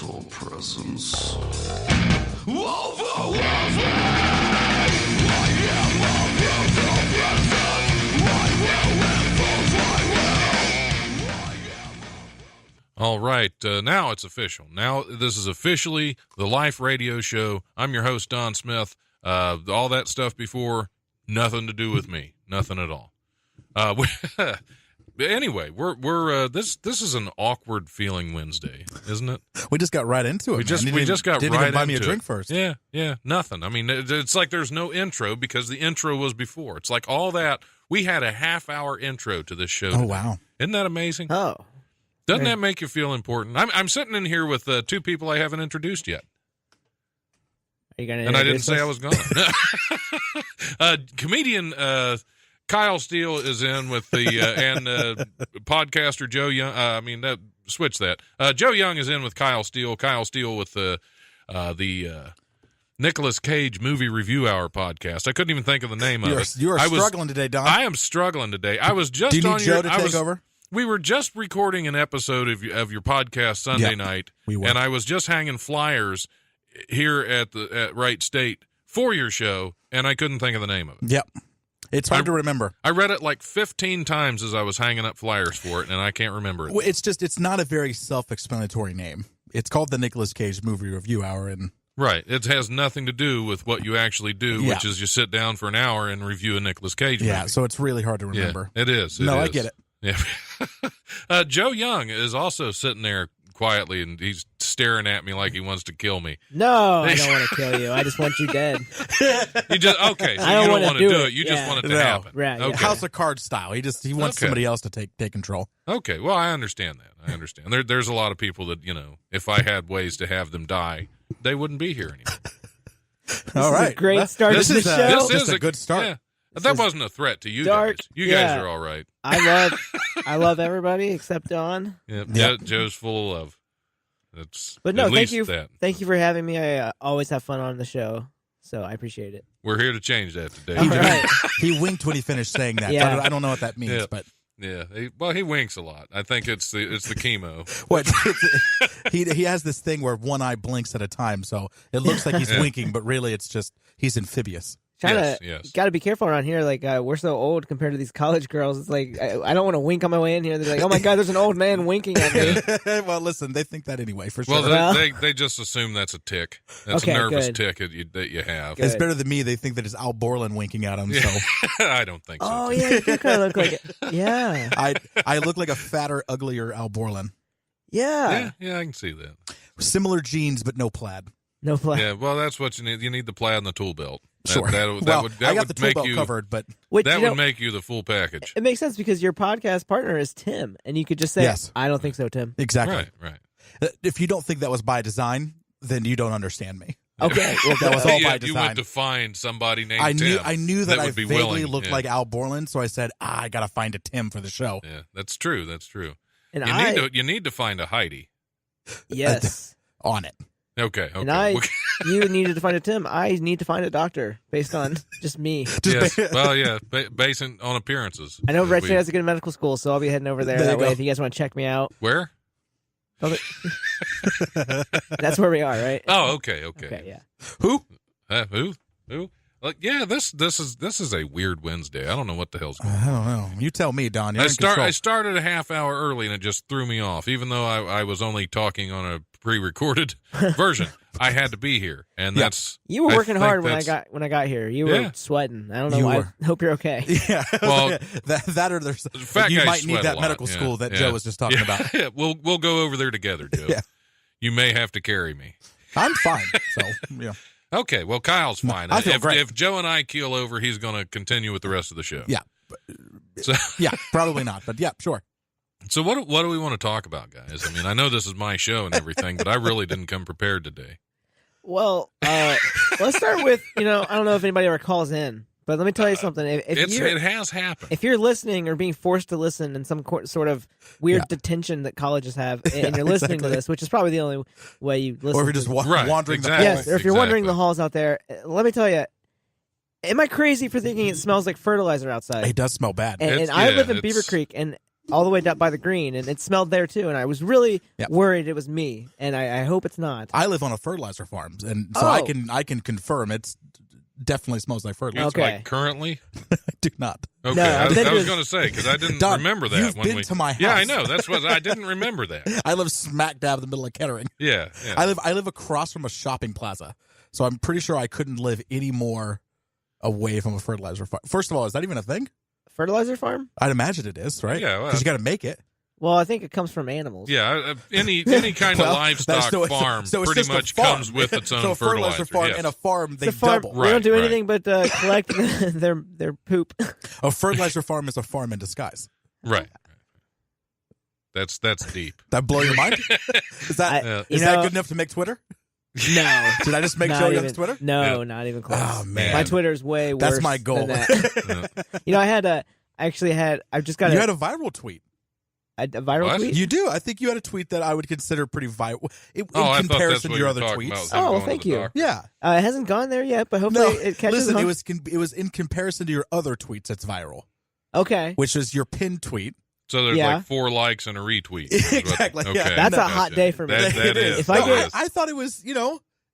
subtle presence. All right, now it's official. Now this is officially the Life Radio Show. I'm your host, Don Smith. All that stuff before, nothing to do with me. Nothing at all. Anyway, we're this is an awkward feeling Wednesday, isn't it? We just got right into it. We just got didn't right even buy me a into drink it. first. Yeah, nothing. I mean, it's like there's no intro because the intro was before. It's like all that. We had a half-hour intro to this show. Oh, wow. Isn't that amazing? Oh. Doesn't that make you feel important? I'm sitting in here with two people I haven't introduced yet. Are you gonna? And I didn't say I was going. Comedian Kyle Steele is in with the and podcaster Joe Young. Switch that. Joe Young is in with Kyle Steele. Kyle Steele with the Nicolas Cage Movie Review Hour podcast. I couldn't even think of the name of it. You are struggling today, Don. I am struggling today. I was just. Do you need on Joe to take over? We were just recording an episode of your podcast Sunday night, and I was just hanging flyers here at Wright State for your show, and I couldn't think of the name of it. Yep. It's hard to remember. I read it like 15 times as I was hanging up flyers for it, and I can't remember it. Well, it's not a very self-explanatory name. It's called the Nicolas Cage Movie Review Hour, and right. It has nothing to do with what you actually do, which is you sit down for an hour and review a Nicolas Cage movie. Yeah, so it's really hard to remember. Yeah, it is. I get it. Yeah. Joe Young is also sitting there quietly, and he's staring at me like he wants to kill me. No, I don't want to kill you. I just want you dead. You just okay. So I don't you don't want to do it. it. You just want it to happen. Right. Okay. Yeah. House of Cards style. He wants somebody else to take control. Okay. Well, I understand that. I understand. There's a lot of people that if I had ways to have them die, they wouldn't be here anymore. All right. Great start to the show. This is a good start. Yeah. That wasn't a threat to you dark. guys. You guys are all right. I love everybody except Don. Yeah. Joe's full of love. But no, thank you for having me. I always have fun on the show, so I appreciate it. We're here to change that today. All right. He winked when he finished saying that. Yeah. I don't know what that means, but yeah. He winks a lot. I think it's the chemo. What he has this thing where one eye blinks at a time, so it looks like he's winking, but really it's just he's amphibious. Yes. Got to be careful around here. Like we're so old compared to these college girls. It's like I don't want to wink on my way in here. They're like, "Oh my God, there's an old man winking at me." Well, listen, they think that anyway for sure. Well, they just assume that's a tick. That's okay, a nervous good. tick that you have. Good. It's better than me. They think that it's Al Borland winking at them. So I don't think so. Oh yeah, you do kind of look like it. Yeah. I look like a fatter, uglier Al Borland. Yeah. Yeah, I can see that. Similar jeans, but no plaid. No plaid. Yeah, well, that's what you need. You need the plaid and the tool belt. Sure. That I got the tool make belt you covered, but Which, that would make you the full package. It makes sense because your podcast partner is Tim, and you could just say, Yes. "I don't think so, Tim." exactly. Right. If you don't think that was by design, then you don't understand me. Okay. Well, that was all Yeah, by you design. went to find somebody named I Tim. knew that I would be vaguely willing. looked Yeah. like Al Borland, so I said, I got to find a Tim for the show. Yeah, that's true. And You need to find a Heidi. yes. On it. Okay. And you needed to find a Tim. I need to find a doctor based on just me. Yes. Well, yeah, based on appearances. I know Red State has a good medical school, so I'll be heading over there. There That you way, go. if you guys want to check me out, Where? that's where we are, right? Oh, okay. Okay, yeah. Who? Who? Yeah, this is a weird Wednesday. I don't know what the hell's going on. I don't know. You tell me, Don. You're in control. I started a half hour early, and it just threw me off. Even though I was only talking on a pre-recorded version, I had to be here, and that's You were working I think hard when I got here. You were sweating. I don't know why. I hope you're okay. Yeah. Well, that or there's fat you guys might need sweat that a lot. medical school that Joe was just talking about. Yeah, we'll go over there together, Joe. Yeah. You may have to carry me. I'm fine. So yeah. Okay, well, Kyle's fine. I feel great. If Joe and I keel over, he's going to continue with the rest of the show. Yeah. So, Yeah, probably not, but yeah, sure. So what do we want to talk about, guys? I mean, I know this is my show and everything, but I really didn't come prepared today. Well, let's start with, I don't know if anybody ever calls in, but let me tell you something. It has happened. If you're listening or being forced to listen in some sort of weird detention that colleges have, and you're listening to this, which is probably the only way you listen. Or if you're just wandering exactly. the Yes, or if you're wandering the halls out there, let me tell you, am I crazy for thinking it smells like fertilizer outside? It does smell bad. And I live in Beaver Creek, and all the way down by the green, and it smelled there too. And I was really Yep. worried it was me, and I hope it's not. I live on a fertilizer farm, and so Oh. I can confirm it's definitely smells like fertilizer. It's Okay. like currently. I do not. Okay, No, I I've been was to- going to say because I didn't Don, remember that you've when been we. to my house. Yeah, I know. That's what I didn't remember that. I live smack dab in the middle of Kettering. Yeah, yeah. I live across from a shopping plaza, so I'm pretty sure I couldn't live any more away from a fertilizer farm. First of all, is that even a thing? Fertilizer farm? I'd imagine it is, right? Yeah, well, because you got to make it. Well, I think it comes from animals. Yeah, any kind Well, of livestock so farm it's pretty just a much farm. comes with its own so a fertilizer farm yes. and a farm they It's a farm. double. We don't do Right, anything but collect their poop. A fertilizer farm is a farm in disguise. Right. That's deep. That blow your mind? Is that Yeah. is You that know- good enough to make Twitter? No. Did I just make Not Joe even- Young's Twitter? No, Yeah. not even close. Oh, man. My Twitter's way worse. That's my goal. than that. You know, I've just got You a had a viral tweet. viral What? tweet. You do. I think you had a tweet that I would consider pretty viral in Oh, I thought that's comparison what to you your were other talking tweets. about. him Oh, going to thank the you. doctor. Yeah. It hasn't gone there yet, but hopefully No, it catches listen, on. it was in comparison to your other tweets that's viral, Okay. which is your pinned tweet. So there's Yeah. like 4 likes and a retweet. is what- Exactly, yeah. Okay, That's a gotcha. hot day for me. That It is. If I that get- is. I thought it was,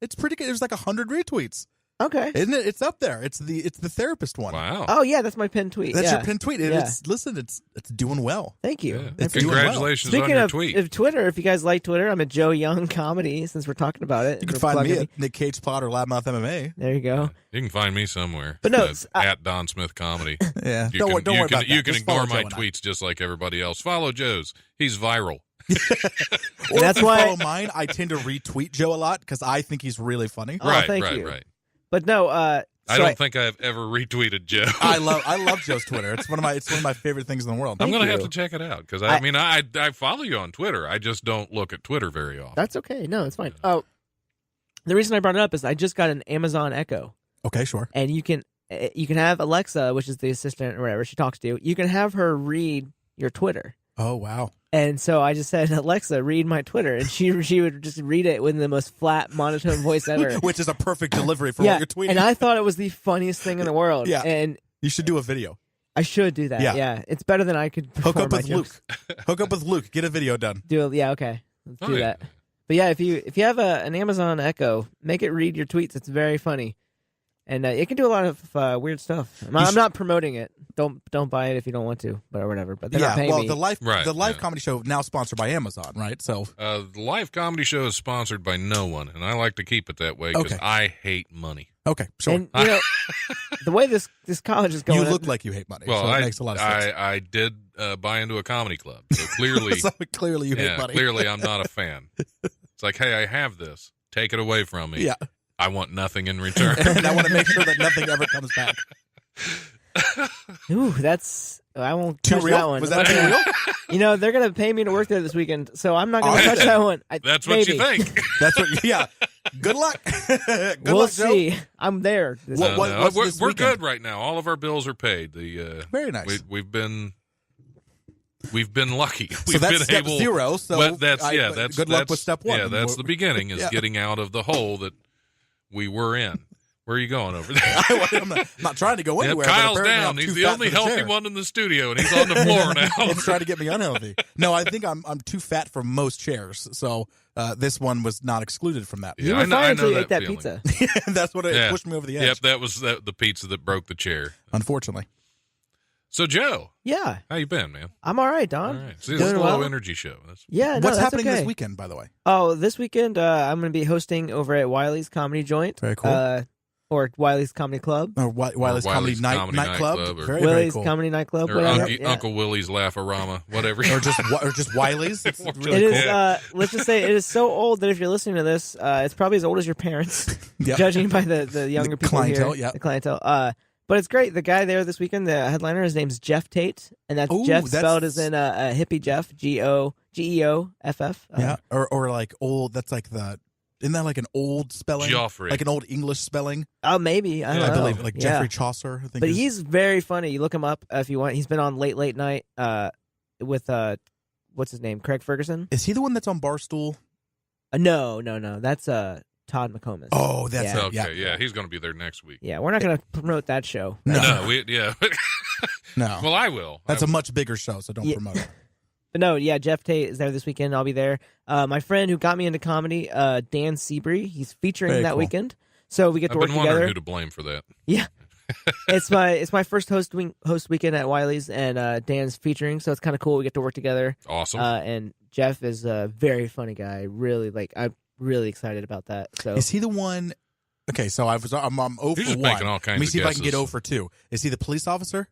it's pretty good. It was like 100 retweets, Okay. isn't it? It's up there. It's the therapist one. Wow. Oh yeah, that's my pinned tweet. That's yeah. your pinned tweet. And Yeah. it's doing well. Thank you. Yeah. I appreciate doing it. well. Congratulations on Speaking your of, tweet. of Twitter, if you guys like Twitter, I'm at Joe Young Comedy. Since we're talking about it, You can We're find me plugging at Nick Cage Pod or Loudmouth MMA. There you go. You can find me somewhere. But no, at Don Smith Comedy. Yeah, You don't can, worry you about can, that. You can Just follow ignore my Joe and I. tweets just like everybody else. Follow Joe's. He's viral. Or that's if you why- follow mine. I tend to retweet Joe a lot because I think he's really funny. Oh, right, thank right, you. right. But no, I so don't think I've ever retweeted Joe. I love Joe's Twitter. It's one of my favorite things in the world. I'm going to have you. to check it out because I follow you on Twitter. I just don't look at Twitter very often. That's okay. No, it's fine. Oh, the reason I brought it up is I just got an Amazon Echo, Okay, sure. and you can have Alexa, which is the assistant or whatever she talks to. You can have her read your Twitter. Oh wow. And so I just said, Alexa, read my Twitter, and she would just read it with the most flat, monotone voice ever. Which is a perfect delivery for Yeah, what you're tweeting. and I thought it was the funniest thing in the world. Yeah. And You should do a video. I should do that. Yeah. Yeah, it's better than I could. Hook perform up my with jokes. Luke. Hook up with Luke. Get a video done. Do it. Yeah, okay. Let's Oh, do yeah. that. But yeah, if you have an Amazon Echo, make it read your tweets. It's very funny, and it can do a lot of weird stuff. I'm not promoting it. Don't buy it if you don't want to, but or whatever. But they're not paying well, me. the live Right, the live yeah. comedy show now sponsored by Amazon, right? So The live comedy show is sponsored by no one, and I like to keep it that way because Okay. I hate money. okay, sure. And you know, the way this college is going, You look like you hate money. Well, so it makes a lot of sense. I did buy into a comedy club, so clearly, So clearly you hate money. clearly I'm not a fan. It's like, hey, I have this. Take it away from me. Yeah. I want nothing in return. And I want to make sure that nothing ever comes back. ooh, that's I won't Too touch real? that one. Was that too real? You know, they're gonna pay me to work there this weekend, so I'm not gonna Oh, touch yeah. that one. That's what you think. That's what. Yeah. Good luck. Good We'll luck, Joe. see. I'm there. This What- weekend. what's we're this we're weekend? good right now. All of our bills are paid. The Very nice. we've been lucky. So We've that's been step able, 0. So but that's good luck with step 1. Yeah, that's the beginning is Yeah. getting out of the hole that we were in. Where are you going over there? I'm not trying to go Yep, anywhere. but Kyle's apparently down. I'm He's too the fat only for the healthy chair. one in the studio, and he's on the floor now. It's trying to get me unhealthy. No, I think I'm too fat for most chairs. So this one was not excluded from that. You I were know- fine I until know you ate that feeling. pizza. That's what it Yeah. pushed me over the edge. Yep, that was the pizza that broke the chair. Unfortunately. So, Joe, Yeah, how you been, man? I'm all right, All Don. right. See, this is a Doing low well. energy show. That's, Yeah, no, What's that's happening okay. this weekend, by the way? Oh, this weekend I'm going to be hosting over at Wiley's Comedy Joint. Very cool. Or Wiley's Comedy Club. Or Wiley's Comedy Wiley's Comedy Nightclub. Nightclub, or- Very, Willie's very cool. Comedy Nightclub. or Whatever. Uncle, Yeah. Uncle Willie's Laugh-A-Rama, whatever. or just Wiley's. It's It really It is. Yeah. Let's just say it is so old that if you're listening to this, it's probably as old as your parents, Yeah. judging by the younger people clientele, here. yeah. The clientele. But it's great. The guy there this weekend, the headliner, his name's Jeff Tate, and that's Ooh, Jeff that's- spelled as in a hippie Jeff, Geoff. Yeah, or like old. That's like the. Isn't that like an old spelling? Joffrey. Like an old English spelling? Oh, maybe I don't I know. believe like Yeah. Jeffrey Chaucer. I think. But is- he's very funny. You look him up if you want. He's been on Late Night with what's his name, Craig Ferguson. Is he the one that's on Barstool? No. That's Todd McComas. Oh, that's Yeah. it. Okay, Yeah. yeah, he's going to be there next week. Yeah, we're not going to promote that show. No, No, yeah. no. Well, I will. That's I a much bigger show, so don't Yeah. promote it. But no, yeah, Jeff Tate is there this weekend. I'll be there. My friend who got me into comedy, Dan Seabury, he's featuring Very that cool. weekend. So we get to I've work been wondering together. who to blame for that. Yeah. It's my first host weekend at Wiley's, and Dan's featuring, so it's kind of cool. We get to work together. Awesome. And Jeff is a very funny guy. Really, I'm really excited about that. So Is he the one? Okay, so I'm 0 You're for just 1. making all Let kinds me of see if I can get guesses. 0 for 2. Is he the police officer?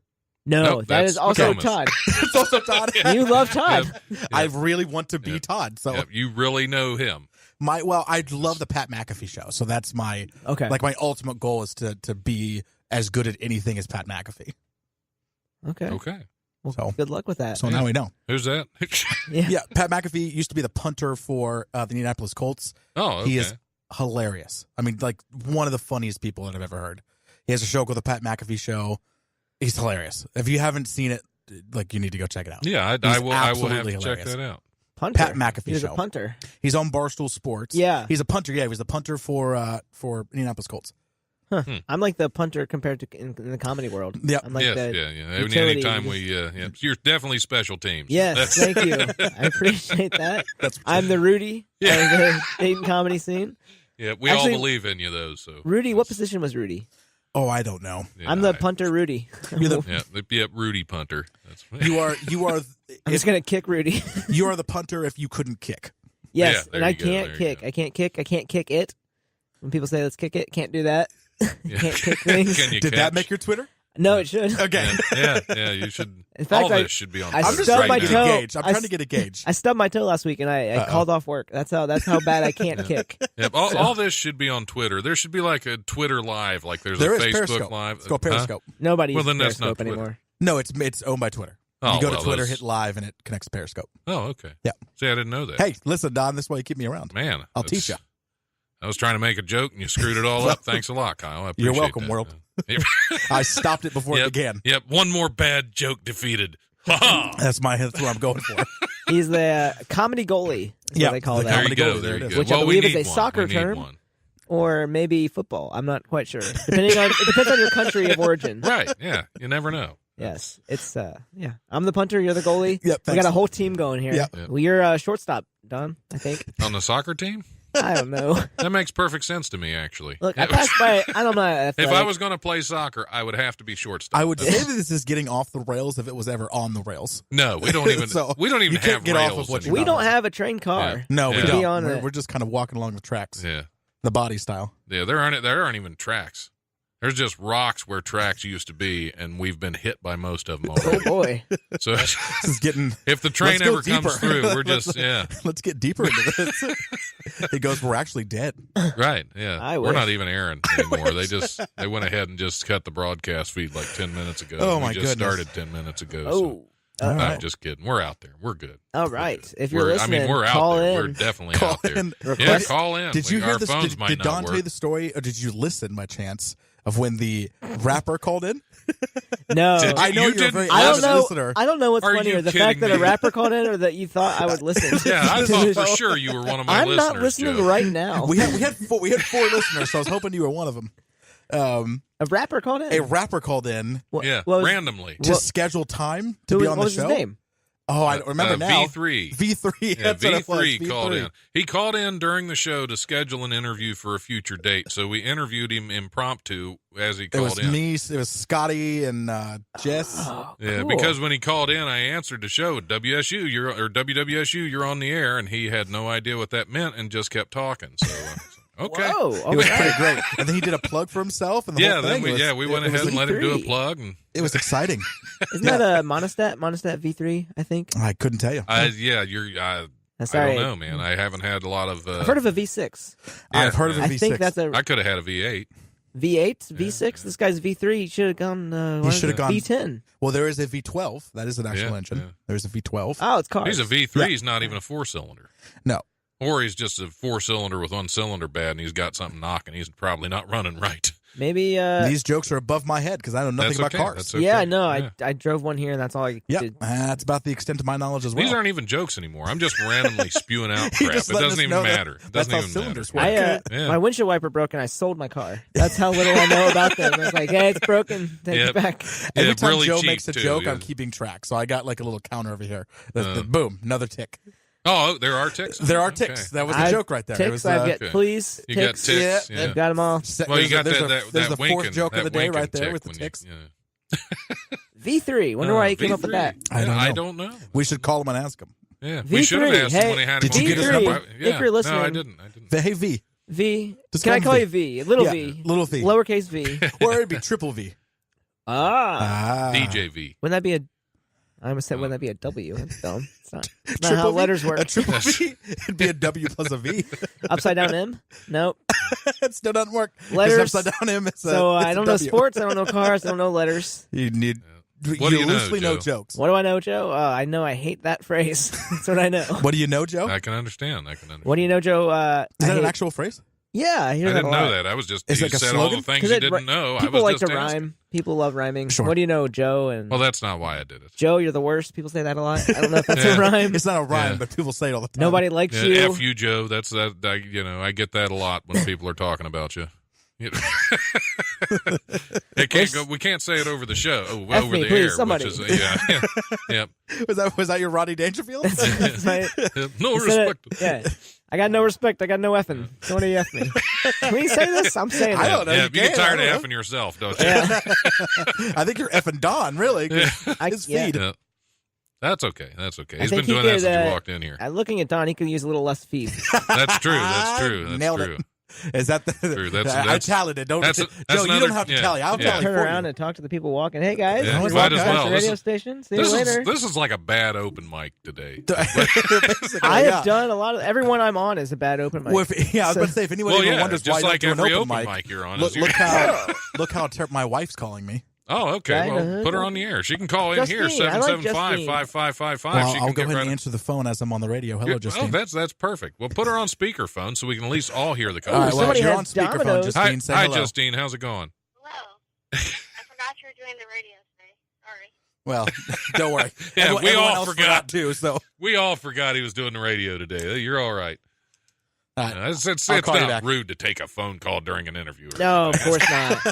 no, Nope, that is that's also Thomas. Todd. It's also Todd. You love Todd. I really want to be Yep. Todd. So Yep, you really know him. I love the Pat McAfee show. So that's my Okay. my ultimate goal is to be as good at anything as Pat McAfee. Okay. Okay. Well, So- good luck with that. So now we know. Who's that? Yeah, Pat McAfee used to be the punter for the Indianapolis Colts. Oh, okay. He is hilarious. I mean, like one of the funniest people that I've ever heard. He has a show called the Pat McAfee Show. He's hilarious. If you haven't seen it, like you need to go check it out. Yeah, I He's will have to absolutely check hilarious. that out. Punter. Pat McAfee He's show. a punter. He's on Barstool Sports. Yeah. He's a punter. Yeah, he was the punter for Indianapolis Colts. I'm like the punter compared to in the comedy world. Yeah. I'm like Yes, the yeah. utility. Anytime you're definitely special teams. Yes, That's- thank you. I appreciate that. That's I'm the Rudy of the Dayton comedy scene. Yeah, we Actually- all believe in you, though. So Rudy, what position was Rudy? Oh, I don't know. Yeah, I'm the punter Rudy. You're the, Yeah, they'd be up Rudy punter. That's you are I'm just gonna kick Rudy. you are the punter if you couldn't kick. Yeah, Yes, there and I you go, can't there you kick. go. I can't kick. I can't kick it. When people say let's kick it, can't do that. Yeah. Can't kick things. Can you Did catch? that make your Twitter? No, it should. Okay. Yeah. You should. In fact, all I- this should be on. I Twitter I'm just stubbed trying my to right get now. a toe. gauge. I'm I trying to get a gauge. I stubbed my toe last week, and I called off work. That's how bad I can't kick. Yep, all this should be on Twitter. There should be like a Twitter live, like there's There a is Facebook Periscope. live. It's called Huh? Periscope. Nobody Well, uses then that's not Periscope Twitter. anymore. No, it's owned by Twitter. Oh, you go to well, Twitter, those- hit live, and it connects to Periscope. Oh, okay. Yeah. See, I didn't know that. Hey, listen, Don, this is why you keep me around. Man, I'll that's- teach you. I was trying to make a joke and you screwed it all up. Thanks a lot, Kyle. I You're appreciate welcome, that. world. Yep. I stopped it before it began. Yep. One more bad joke defeated. Ha That's what I'm going for. He's the comedy goalie. Is Yeah, what they call the that. There you comedy go. goalie, There there you it go. is. Which I well, we believe is need a one. soccer We need term. one. Or maybe football. I'm not quite sure. It depends on your country of origin. Right. Yeah. You never know. Yes, it's yeah. I'm the punter. You're the goalie. Yep, We thanks. got a whole team going here. Yep. Yep. Well, you're a shortstop, Don. I think. On the soccer team? I don't know. That makes perfect sense to me, actually. Look, I passed by. I don't know. If I was going to play soccer, I would have to be shortstop. I would say that this is getting off the rails if it was ever on the rails. No, we don't even. So, we don't even you can't have get off rails of what you we anymore. don't have a train car. Yeah. No, we Yeah. To be don't. on We're, it. we're just kind of walking along the tracks, Yeah. the body style. Yeah. There aren't even tracks. There's just rocks where tracks used to be, and we've been hit by most of them Oh already. boy. So This is getting. if the train Let's go ever comes deeper. through, we're just Let's get deeper into this. He goes, we're actually dead. right. Yeah, I we're wish. not even airing anymore. They went ahead and just cut the broadcast feed like 10 minutes ago. Oh, we my just goodness. started 10 minutes ago. So. Oh. All I'm right. just kidding. We're out there. We're good. All We're right. good. If you're listening, we're out call there. in. We're definitely Call out there. in. Yeah, Request- call in. Did you hear Our this? phones Did might Don not tell you work. the story, or did you listen by chance of when the rapper called in? No. Did I know you you're a didn't very I don't avid know. listener. I don't know what's Are funnier, you the fact that kidding a me? rapper called in, or that you thought I would listen. Yeah, I to thought the for show. sure you were one of my I'm listeners. not listening Joe. right now. We had four listeners, so I was hoping you were one of them. A rapper called in. A rapper called in What- Yeah, what was- randomly. to What- schedule time to who be was- on what the was show. his name? Oh, I don't remember now. V3. V3. Yeah, That's what it was, V3 called in. He called in during the show to schedule an interview for a future date. So we interviewed him impromptu as he It called was in. me. It was Scotty and Jess. Oh, Yeah, cool. because when he called in, I answered the show. WSU, you're on the air, and he had no idea what that meant and just kept talking. So, okay. Whoa. It was okay. pretty great. And then he did a plug for himself, and the Yeah, whole then thing we was, we went it was ahead and let him do a V3. plug, and It was exciting. Isn't that a Monostat? Monostat V3, I think. I couldn't tell you. I Sorry. don't know, man. I haven't had a lot of. I've heard of a V6. I've heard of a I V6. think that's a I could have had a V8. V8, V6. This guy's V3. He should have gone. He should have gone. V10. Well, there is a V12. That is an actual Yeah, engine. yeah. There's a V12. Oh, it's cars. He's a V3. He's not even a 4-cylinder. No. Or he's just a 4-cylinder with one cylinder bad, and he's got something knocking. He's probably not running right. Maybe these jokes are above my head because I know nothing about cars. That's okay. Yeah, no, Yeah. I drove one here, and that's all I did. That's about the extent of my knowledge as well. These aren't even jokes anymore. I'm just randomly spewing out You're crap. just It letting doesn't us even know that matter. It that's doesn't how even cylinders matter. work. Yeah. My windshield wiper broke, and I sold my car. That's how little I know about them. I was like, hey, it's broken. Take it back. Every Yeah, time really Joe cheap, makes a too, joke, yeah. I'm keeping track. So I got like a little counter over here. Boom, another tick. Oh, there are ticks? There are Okay. ticks. That was a joke right there. Ticks, It was, I've got okay. please, You got ticks. Yeah. Yeah. Got them all. Well, you got there's that the winking, fourth joke of that the day winking right there tick with the when ticks. V3. Wonder why he came up with that. I I don't don't know. We should call him and ask him. Yeah, V3. we should have asked him when he had him Did you on get his the number? air. If you're listening- No, I didn't. Hey, V. V. Just Can I call call him you V? Little Yeah, V. little V. Lowercase V. Or it'd be triple V. Ah. DJV. Wouldn't that be a... I almost said, wouldn't that be a W? That's dumb. It's not how Triple V? letters work. A triple V? It'd be a W plus a V. Upside down M? Nope. It still doesn't work. 'Cause Letters. upside down M. So I don't know sports. I don't know cars. I don't know letters. You need. What do you know, loosely know Joe? jokes. What do I know, Joe? I know I hate that phrase. That's what I know. What do you know, Joe? I can understand. What do you know, Joe? Is that I an hate- actual phrase? Yeah, I hear I that didn't a lot. know that. I was just It's you like a said all slogan? the things 'Cause you it didn't know. People I was like just to asking. rhyme. People love rhyming. Sure. What do you know, Joe? And Well, that's not why I did it. Joe, you're the worst. People say that a lot. I don't know if that's Yeah. a rhyme. It's not a rhyme, Yeah. but people say it all the time. Nobody likes Yeah, you. F you, Joe. That's that. I get that a lot when people are talking about you. It can't go. We can't say it over the show. F Over me, the please, air. somebody. Which is, yeah. Was that your Rodney Dangerfield? That's my- No instead of- respect. yeah. I got no respect. I got no effing. Somebody F me. Can we say this? I'm saying I it. don't know. Yeah, You you get can, tired I of don't effing yourself, don't you? Yeah. I think you're effing Don, really. 'Cause His yeah. feed. Yeah. That's okay. That's okay. He's think been he doing that could, since you walked in here. Looking at Don, he could use a little less feed. That's true. That's true. That's Nailed true. it. Is that the? True, that's- I that's- tallied it. Don't that's Joe. You another- don't have to yeah, tally. I'll yeah. tally Turn for around you. and talk to the people walking. Hey guys, Yeah, what's might up, as guys? well. The This radio is- station. See you This later. is like a bad open mic today. Basically, I yeah. have done a lot of. Everyone I'm on is a bad open mic. Well, I was about to say, if anyone Well, even yeah, wonders just why like I don't do every an open open mic you're on. look, is look you- how my wife's calling me. Oh, okay. Right, Well, put her on the air. She can call in here, Justine. I like 775-5555. Well, She I'll can go get ahead right and answer the phone as I'm on the radio. Hello, Yeah, Justine. Oh, that's perfect. Well, put her on speakerphone so we can at least all hear the call. All right, well, somebody you're has on speakerphone, Domino's. Justine. Say Hi, hello. Justine. How's it going? Hello. I forgot you were doing the radio today. Sorry. Well, don't worry. Yeah, we Everyone all else forgot. too. So We all forgot he was doing the radio today. You're all right. all right. It's I'll call you not back. rude to take a phone call during an interview. or No, of anything. course not.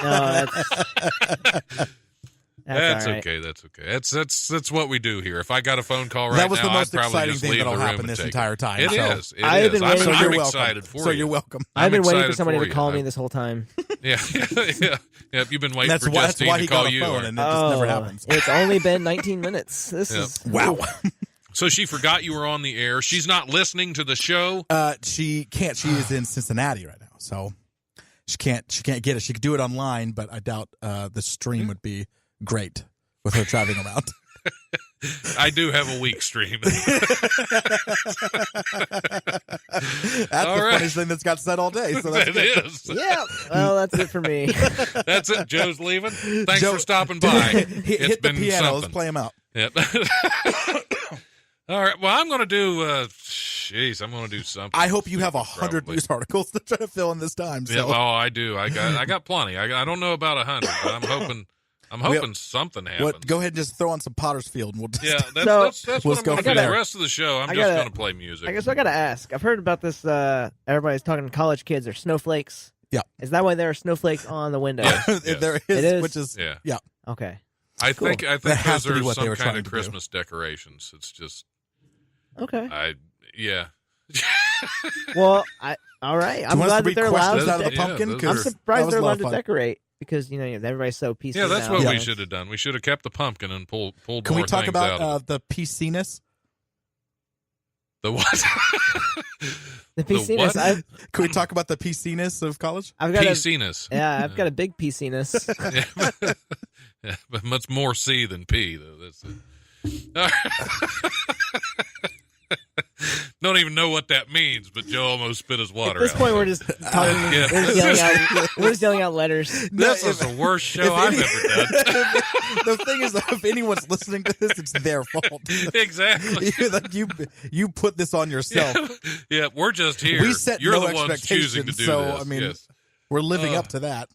No, That's all right. okay. That's okay. That's what we do here. If I got a phone call right that was now, the most I'd probably exciting just thing leave that'll the room happen and this take entire time. It so. is. It I've is. been I'm, waiting- So you're I'm welcome. excited for So you. you're welcome. I've been waiting for excited somebody for to you. call me this whole time. Yeah, yeah. You've been waiting That's for why Justine he to call got a you. phone, or- and it just never happens. It's only been 19 minutes. This Yeah. is Wow. So she forgot you were on the air. She's not listening to the show. She can't. She is in Cincinnati right now, so she can't get it. She could do it online, but I doubt the stream would be great with her driving around. I do have a weak stream. That's All the right. funniest thing that's got said all day. So that's It good. is. yeah. Well, that's it for me. That's it. Joe's leaving. Thanks Joe- for stopping by. Hit the been piano. something. Let's play him out. Yep. All right. Well, I'm going to do. I'm going to do something. I hope you have 100 Probably. news articles to try to fill in this time. So. Yeah, well, I do. I got plenty. I don't know about 100, but I'm hoping something happens. Go ahead and just throw on some Potter's Field. And we'll just, Yeah, that's Let's what I'm go going to from do. there. The rest of the show, I'm I just gotta- going to play music. I guess I got to ask. I've heard about this. Everybody's talking college kids are snowflakes. Yeah. Is that why there are snowflakes on the window? Yeah. there is, It is. which is Yeah. Okay. I Cool. think That has those to be are what they some were kind trying of to do. Christmas decorations. It's just Okay. yeah. Well, all right. Do I'm you want us glad to that read they're allowed questions to out of the Yeah, pumpkin? those- I'm 'Cause that surprised was they're a lot allowed of to fun. decorate because everybody's so PC. Yeah, that's now. what we Yeah. should have done. We should have kept the pumpkin and pulled Can more we talk things out. about the PC-ness? The what? The The PC-ness. what? Can we talk about the PC-ness of college? I've got a, PC-ness. I've got a big PC-ness. Yeah, but much more C than P, though. That's it. All right. Don't even know what that means, but Joe almost spit his water At this out. point, we're just talking. Yeah. We're just yelling out letters. This is the worst show I've ever done. The thing is, if anyone's listening to this, it's their fault. Exactly. you put this on yourself. Yeah, we're just here. We set You're no the ones choosing to expectations, do so this. I mean, yes. we're living up to that.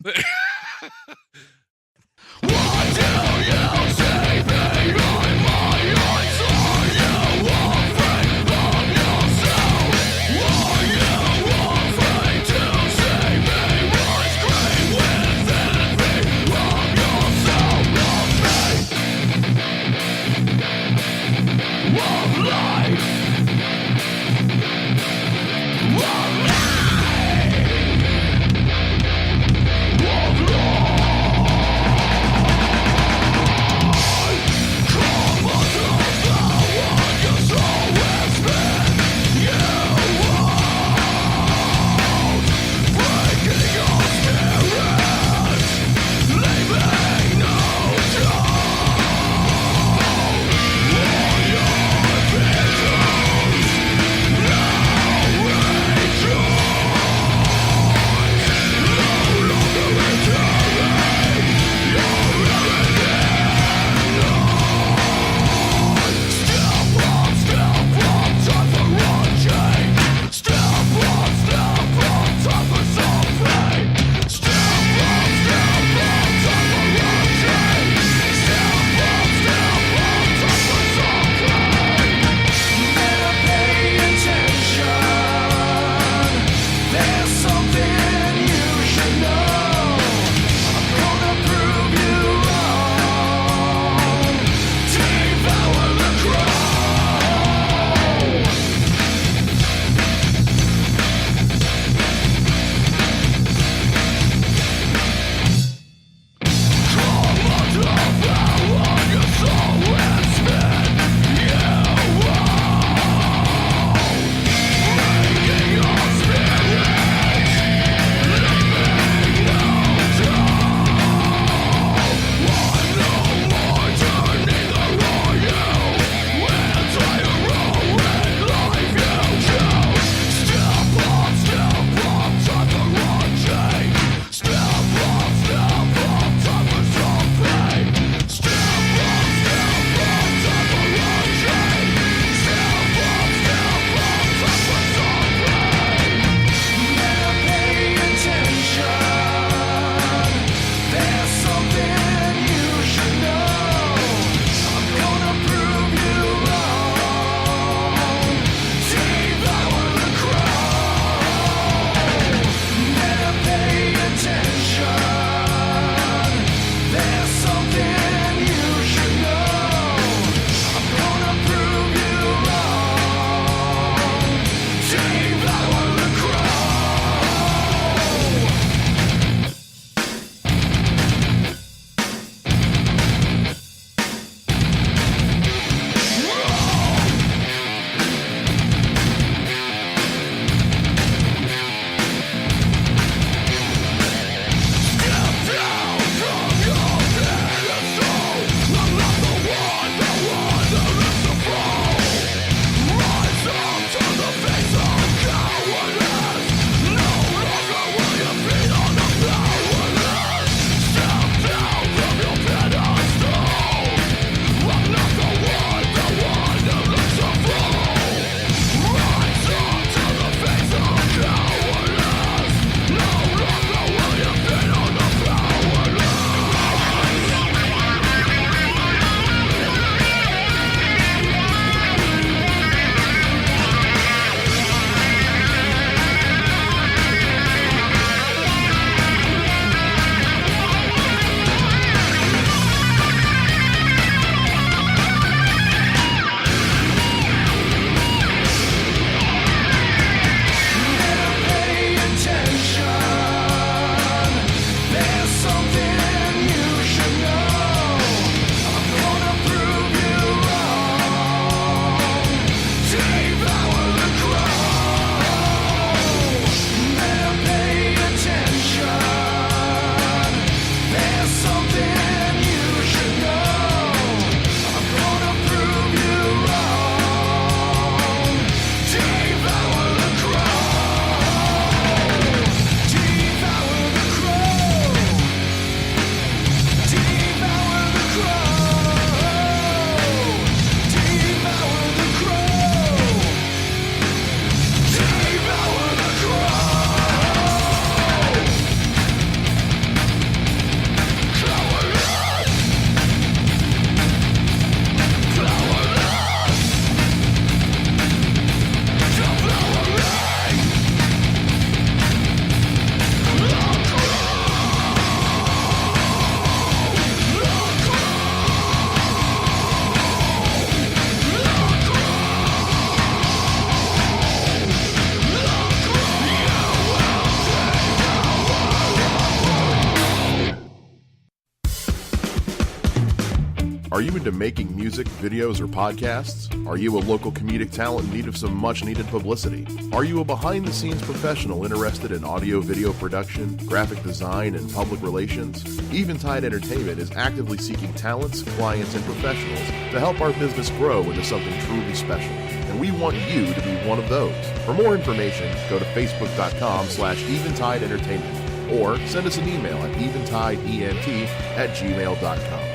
Are you into making music, videos, or podcasts? Are you a local comedic talent in need of some much-needed publicity? Are you a behind-the-scenes professional interested in audio-video production, graphic design, and public relations? Eventide Entertainment is actively seeking talents, clients, and professionals to help our business grow into something truly special. And we want you to be one of those. For more information, go to facebook.com/Eventide Entertainment or send us an email at eventideent@gmail.com.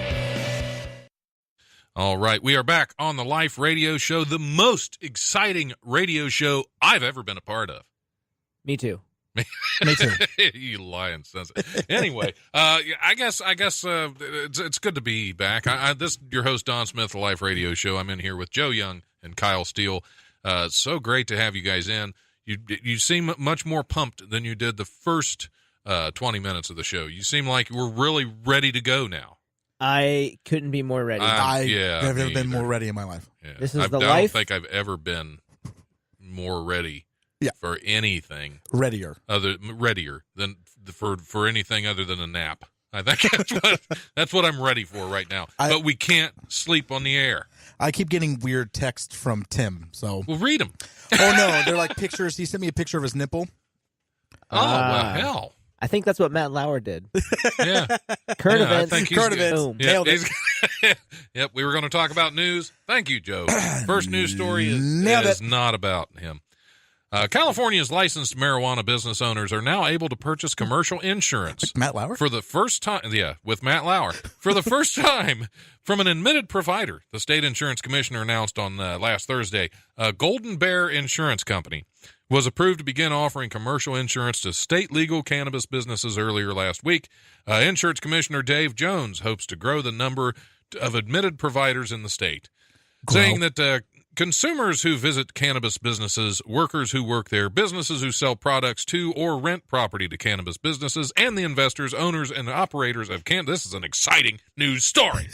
All right, we are back on the Life Radio Show, the most exciting radio show I've ever been a part of. Me too. Me too. You lying sons. Anyway, I guess it's good to be back. This your host Don Smith, the Life Radio Show. I'm in here with Joe Young and Kyle Steele. So great to have you guys in. You seem much more pumped than you did the first 20 minutes of the show. You seem like we're really ready to go now. I couldn't be more ready. I've never been more ready in my life. Yeah. This is I the don't life. think I've ever been more ready for anything. Readier Than for anything other than a nap. I think that's what I'm ready for right now. But we can't sleep on the air. I keep getting weird texts from Tim. So we'll read them. Oh no, they're like pictures. He sent me a picture of his nipple. Oh well, hell. I think that's what Matt Lauer did. Yeah. Current events. Current events. Boom. Nailed it. Yep, we were going to talk about news. Thank you, Joe. First news story is not about him. California's licensed marijuana business owners are now able to purchase commercial insurance. Matt Lauer? For the first time, with Matt Lauer. For the first time from an admitted provider, the state insurance commissioner announced on last Thursday, Golden Bear Insurance Company was approved to begin offering commercial insurance to state legal cannabis businesses earlier last week. Insurance Commissioner Dave Jones hopes to grow the number of admitted providers in the state, saying that consumers who visit cannabis businesses, workers who work there, businesses who sell products to or rent property to cannabis businesses, and the investors, owners, and operators of cannabis. This is an exciting news story.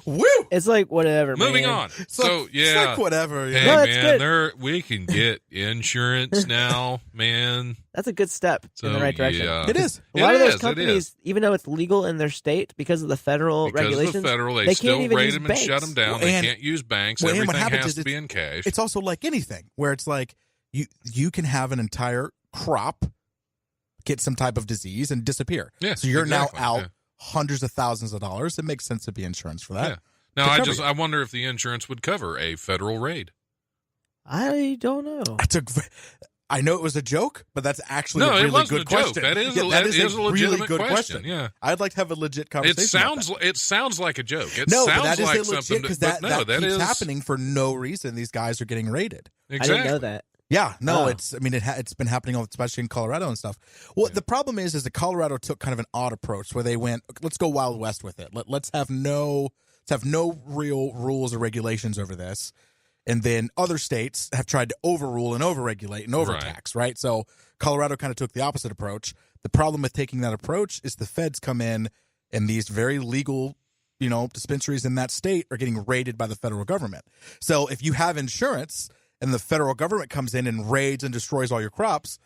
Woo! It's like whatever. Moving man. on. So yeah, it's like whatever. Hey No, man, we can get insurance now, man. That's a good step in the right direction. Yeah. It is. A lot of those companies, even though it's legal in their state, because of the federal regulations, of the federal, they can't still even rate use them banks. and shut them down. Well, they and- can't use banks. Well, and Everything what happens has is to be in cash. It's also like anything where it's like you can have an entire crop get some type of disease and disappear. Yeah, so you're exactly, now out yeah. hundreds of thousands of dollars. It makes sense to be insurance for that. Yeah. Now, cover I wonder if the insurance would cover a federal raid. I don't know. I know it was a joke, but that's actually No, a it really wasn't good a joke. question. That is, Yeah, that is a really legitimate good question. Yeah. I'd like to have a legit It conversation. sounds like a joke. It No, sounds but that is like illegit something because but that that keeps is happening for no reason. These guys are getting raided. Exactly. I didn't know that. Yeah, no, Oh. it's been happening, especially in Colorado and stuff. Well, the problem is that Colorado took kind of an odd approach where they went, let's go Wild West with it. Let's have no real rules or regulations over this. And then other states have tried to overrule and overregulate and overtax, right? So Colorado kind of took the opposite approach. The problem with taking that approach is the feds come in and these very legal, dispensaries in that state are getting raided by the federal government. So if you have insurance and the federal government comes in and raids and destroys all your crops,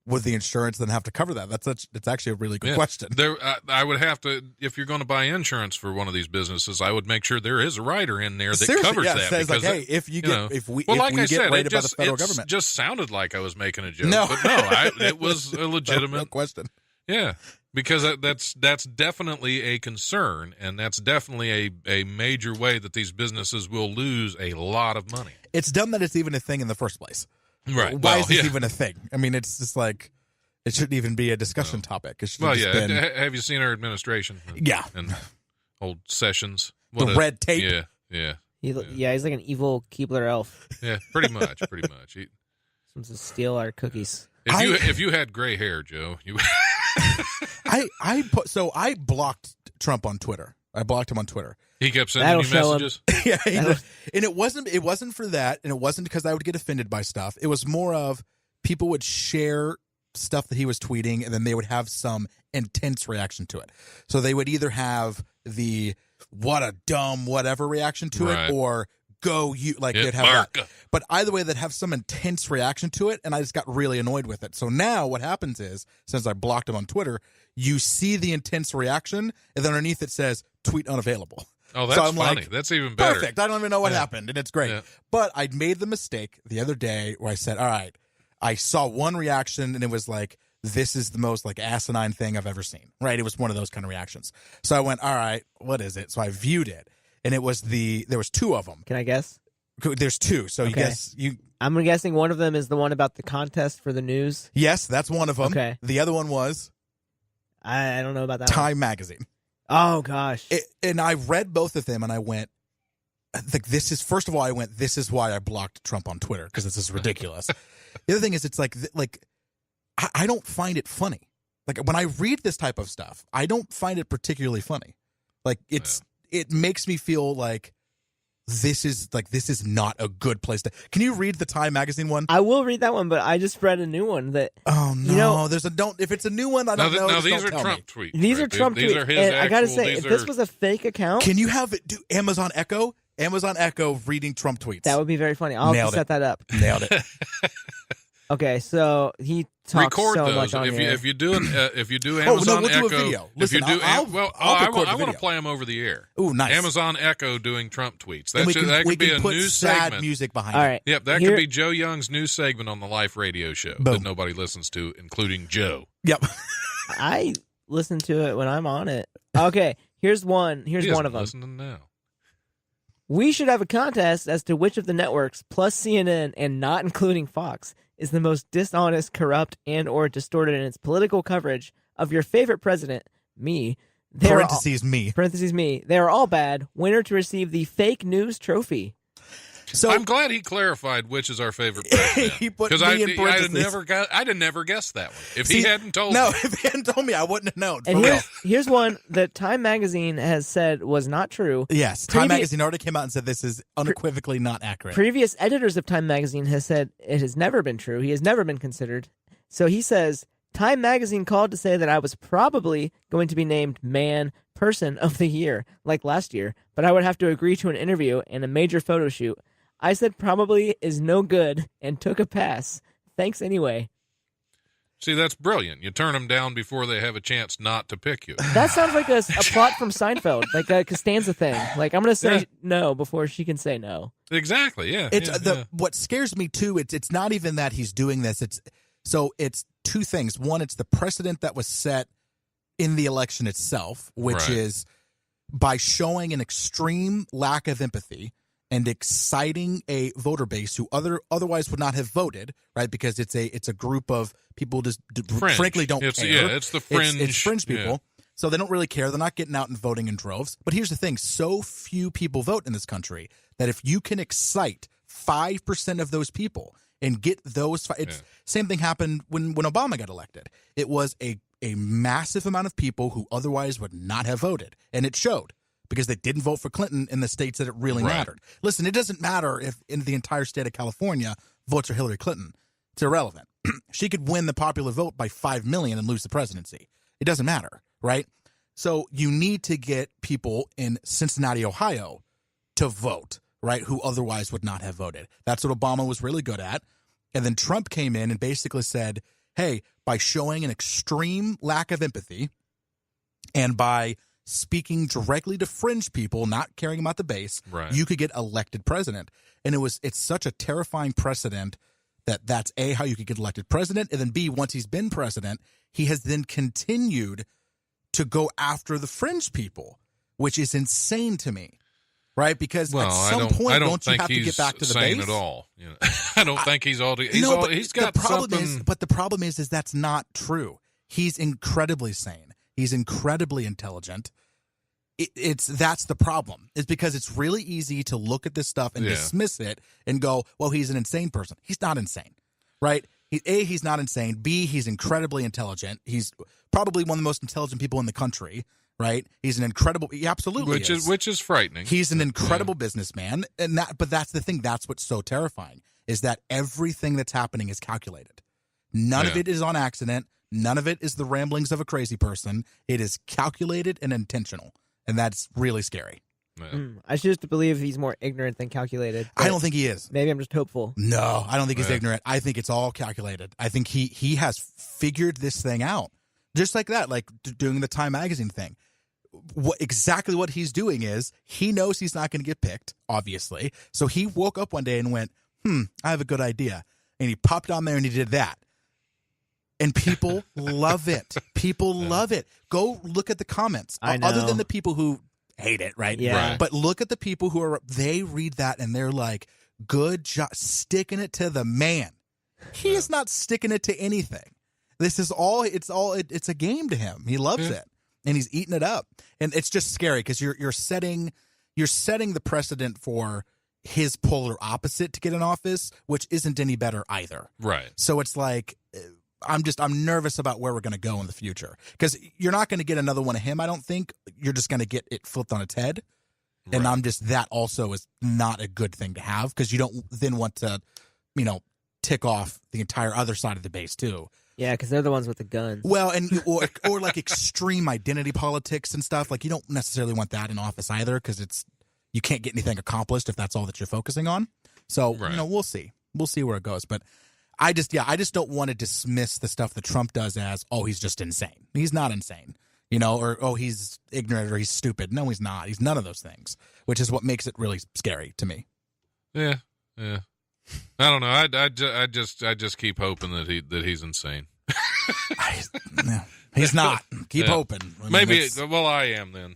would the insurance then have to cover that? It's actually a really good question. I would have to, if you're going to buy insurance for one of these businesses, I would make sure there is a rider in there that Seriously, covers yeah, that. it says because like, hey, if we like get raided by the federal government, it just sounded like I was making a joke. No. But no, it was a legitimate no question. Yeah, because that's definitely a concern, and that's definitely a major way that these businesses will lose a lot of money. It's dumb that it's even a thing in the first place. Right. Why is this even a thing? I mean, it's just like it shouldn't even be a discussion topic. It should have just been. Have you seen our administration? Yeah. And old Sessions. The red tape. Yeah. He's like an evil Keebler elf. Yeah, pretty much. He, Wants to steal our cookies. if you had gray hair, Joe, you. I blocked Trump on Twitter. I blocked him on Twitter. He kept sending you messages. Yeah, and it wasn't for that, and it wasn't because I would get offended by stuff. It was more of people would share stuff that he was tweeting, and then they would have some intense reaction to it. So they would either have the "what a dumb whatever" reaction to Right. it, or go you like Yeah, they'd have America. that. But either way, they'd have some intense reaction to it, and I just got really annoyed with it. So now what happens is, since I blocked him on Twitter, you see the intense reaction, and then underneath it says tweet unavailable. Oh, that's So I'm funny. like, that's even better. Perfect. I don't even know what Yeah. happened, and it's great. Yeah. But I made the mistake the other day where I said, all right, I saw one reaction, and it was like, this is the most like asinine thing I've ever seen, right? It was one of those kind of reactions. So I went, all right, what is it? So I viewed it, and it was there was two of them. Can I guess? There's two. So you Okay. guess I'm guessing one of them is the one about the contest for the news. yes, that's one of them. Okay. The other one was I don't know about that one. Time Magazine. Oh, gosh. And I read both of them, and I went, like, first of all, I went, this is why I blocked Trump on Twitter, because this is ridiculous. The other thing is, it's like I don't find it funny. Like, when I read this type of stuff, I don't find it particularly funny. Like, it makes me feel like this is not a good place to. Can you read the Time Magazine one? I will read that one, but I just read a new one that Oh no, You know- if it's a new one, I don't know. Now just these don't are tell Trump me. tweets. these right? are Trump These tweets. are his And I gotta actual- say, if these this are- was a fake account, Can you have it do Amazon Echo reading Trump tweets? that would be very funny. I'll have Nailed to set that up. Nailed it. Okay, so he talks record so those much on if here. you do Oh, Amazon no, we'll do a Echo. video. If you Listen, do, I'll I record the want to video. play them over the air. Ooh, nice. Amazon Echo doing Trump tweets. And That we could be can a put news sad segment. music behind All it. right. Yep, that Here- could be Joe Young's news segment on the Life Radio show Boom. that nobody listens to, including Joe. Yep. I listen to it when I'm on it. Okay, here's one. Here's He one isn't of them. listening now. We should have a contest as to which of the networks, plus CNN and not including Fox, is the most dishonest, corrupt, and or distorted in its political coverage of your favorite president, me. They are all- Me. parentheses me. They are all bad. Winner to receive the fake news trophy. So I'm glad he clarified which is our favorite president. He put Because me in I'd parentheses. have never guessed that one. If See, he hadn't told no, me. if he hadn't told me, I wouldn't have known. And For real. here's one that Time Magazine has said was not true. Yes, Time Previ- Magazine already came out and said this is unequivocally not accurate. Previous editors of Time Magazine has said it has never been true. He has never been considered. So he says, Time Magazine called to say that I was probably going to be named Person of the Year, like last year, but I would have to agree to an interview and a major photo shoot. I said probably is no good and took a pass. Thanks anyway. See, that's brilliant. You turn them down before they have a chance not to pick you. That sounds like a plot from Seinfeld, like a Costanza thing. Like, I'm going to say no before she can say no. Exactly, yeah. It's yeah. what scares me too. It's not even that he's doing this. It's two things. One, it's the precedent that was set in the election itself, which Right. is by showing an extreme lack of empathy and exciting a voter base who otherwise would not have voted, right? Because it's a group of people just Fringe. frankly don't It's- care. yeah, it's the fringe- It's fringe yeah. people. So they don't really care. They're not getting out and voting in droves. But here's the thing. So few people vote in this country that if you can excite 5% of those people and get those, same thing happened when Obama got elected. It was a massive amount of people who otherwise would not have voted. And it showed because they didn't vote for Clinton in the states that it really Right. mattered. Listen, it doesn't matter if in the entire state of California votes for Hillary Clinton. It's irrelevant. She could win the popular vote by 5 million and lose the presidency. It doesn't matter, right? So you need to get people in Cincinnati, Ohio to vote, right, who otherwise would not have voted. That's what Obama was really good at. And then Trump came in and basically said, hey, by showing an extreme lack of empathy and by speaking directly to fringe people, not caring about the base, Right. you could get elected president. And it's such a terrifying precedent that's A, how you could get elected president, and then B, once he's been president, he has then continued to go after the fringe people, which is insane to me, right? Because at some point, don't you have to get back to the sane base? at all. You know, I don't think he's all. He's got the problem something. But the problem is that's not true. He's incredibly sane. He's incredibly intelligent. That's the problem. It's because it's really easy to look at this stuff and dismiss it and go, well, he's an insane person. He's not insane, right? He's not insane. B, he's incredibly intelligent. He's probably one of the most intelligent people in the country, right? He's an incredible, he absolutely which is frightening. He's an incredible businessman, but that's the thing. That's what's so terrifying is that everything that's happening is calculated. None of it is on accident. None of it is the ramblings of a crazy person. It is calculated and intentional, and that's really scary. Yeah. I choose to believe he's more ignorant than calculated. I don't think he is. Maybe I'm just hopeful. No, I don't think he's Yeah. ignorant. I think it's all calculated. I think he has figured this thing out. Just like that, like doing the Time Magazine thing. Exactly what he's doing is he knows he's not going to get picked, obviously. So he woke up one day and went, I have a good idea. And he popped on there and he did that. And people love it. People love it. Go look at the comments. I know. Other than the people who hate it, right? Yeah. Right. But look at the people who they read that and they're like, good job, sticking it to the man. He is not sticking it to anything. This is it's a game to him. He loves it. And he's eating it up. And it's just scary because you're setting the precedent for his polar opposite to get in office, which isn't any better either. Right. So it's like, I'm nervous about where we're going to go in the future because you're not going to get another one of him. I don't think you're just going to get it flipped on its head. And Right. that also is not a good thing to have because you don't then want to, tick off the entire other side of the base too. Yeah, because they're the ones with the guns. Well, and or like extreme identity politics and stuff. Like you don't necessarily want that in office either because you can't get anything accomplished if that's all that you're focusing on. So Right. we'll see where it goes. But I just don't want to dismiss the stuff that Trump does as he's just insane. He's not insane, or he's ignorant or he's stupid. No, he's not. He's none of those things, which is what makes it really scary to me. Yeah. I don't know. I just keep hoping that he's insane. He's not. Keep Yeah. hoping. I mean, Maybe. that's- Well, I am then.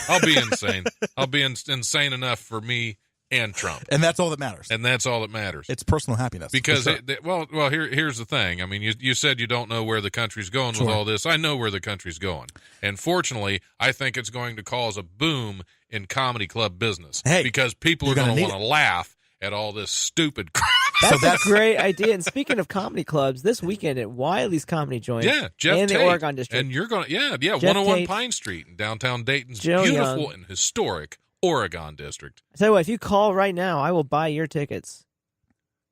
I'll be insane. I'll be insane enough for me and Trump, and that's all that matters. and that's all that matters. It's personal happiness. Because for sure. here's the thing. I mean, you said you don't know where the country's going Sure. with all this. I know where the country's going, and fortunately, I think it's going to cause a boom in comedy club business. Hey, because people are you're gonna going to need want to laugh at all this stupid crap. That's a great idea. And speaking of comedy clubs, this weekend at Wiley's Comedy Joint Yeah, Jeff in the Tate. Oregon District. And you're going to, yeah, Jeff 101 Tate, Pine Street in downtown Dayton's Joe beautiful Young. and historic Oregon District. I tell you what, if you call right now, I will buy your tickets.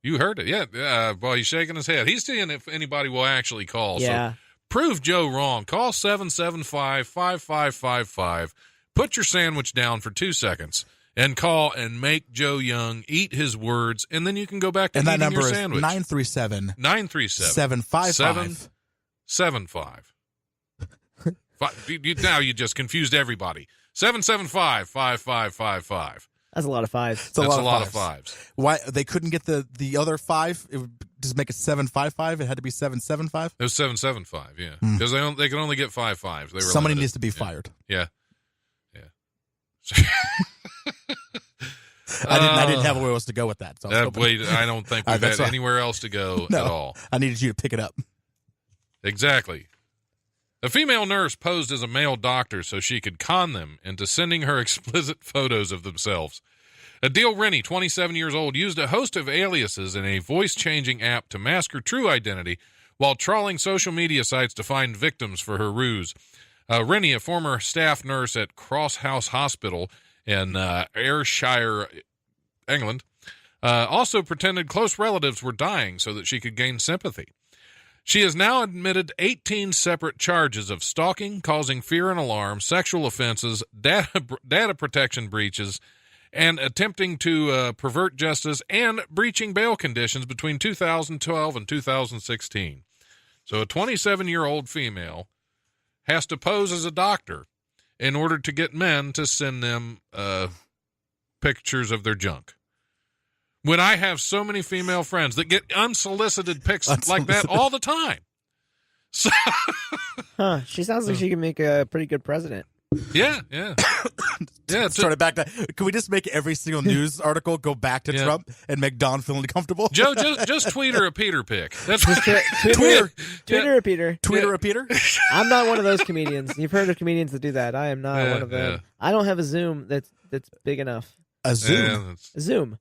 You heard it. Yeah. Well, he's shaking his head. He's seeing if anybody will actually call. Yeah. So prove Joe wrong. Call 775-5555. Put your sandwich down for 2 seconds and call and make Joe Young eat his words, and then you can go back to and that eating number your is sandwich. 937 937 755 Now you just confused everybody. 775-5555. That's a lot of fives. It's a That's lot a lot of of fives. fives. Why they couldn't get the other five? It would just make it 755. It had to be 775. It was 775, yeah. Because they can only get 5 fives. They were Somebody limited. needs to be Yeah. fired. Yeah. I didn't have where else to go with that. So I was hoping- I don't think we've that's had why- anywhere else to go No. at all. I needed you to pick it up. Exactly. A female nurse posed as a male doctor so she could con them into sending her explicit photos of themselves. Adele Rennie, 27 years old, used a host of aliases in a voice-changing app to mask her true identity while trawling social media sites to find victims for her ruse. Rennie, a former staff nurse at Cross House Hospital in Ayrshire, England, also pretended close relatives were dying so that she could gain sympathy. She has now admitted 18 separate charges of stalking, causing fear and alarm, sexual offenses, data protection breaches, and attempting to pervert justice and breaching bail conditions between 2012 and 2016. So a 27-year-old female has to pose as a doctor in order to get men to send them pictures of their junk. When I have so many female friends that get unsolicited pics like that all the time. So, Huh. She sounds like she can make a pretty good president. yeah. Start it back to. Can we just make every single news article go back to Yeah. Trump and make Don feel uncomfortable? Joe, just tweet her a Peter pic. That's Twitter, Peter. Twitter repeater. I'm not one of those comedians. You've heard of comedians that do that. I am not one of them. Yeah. I don't have a Zoom that's big enough. A Zoom. Yeah, that's- A Zoom.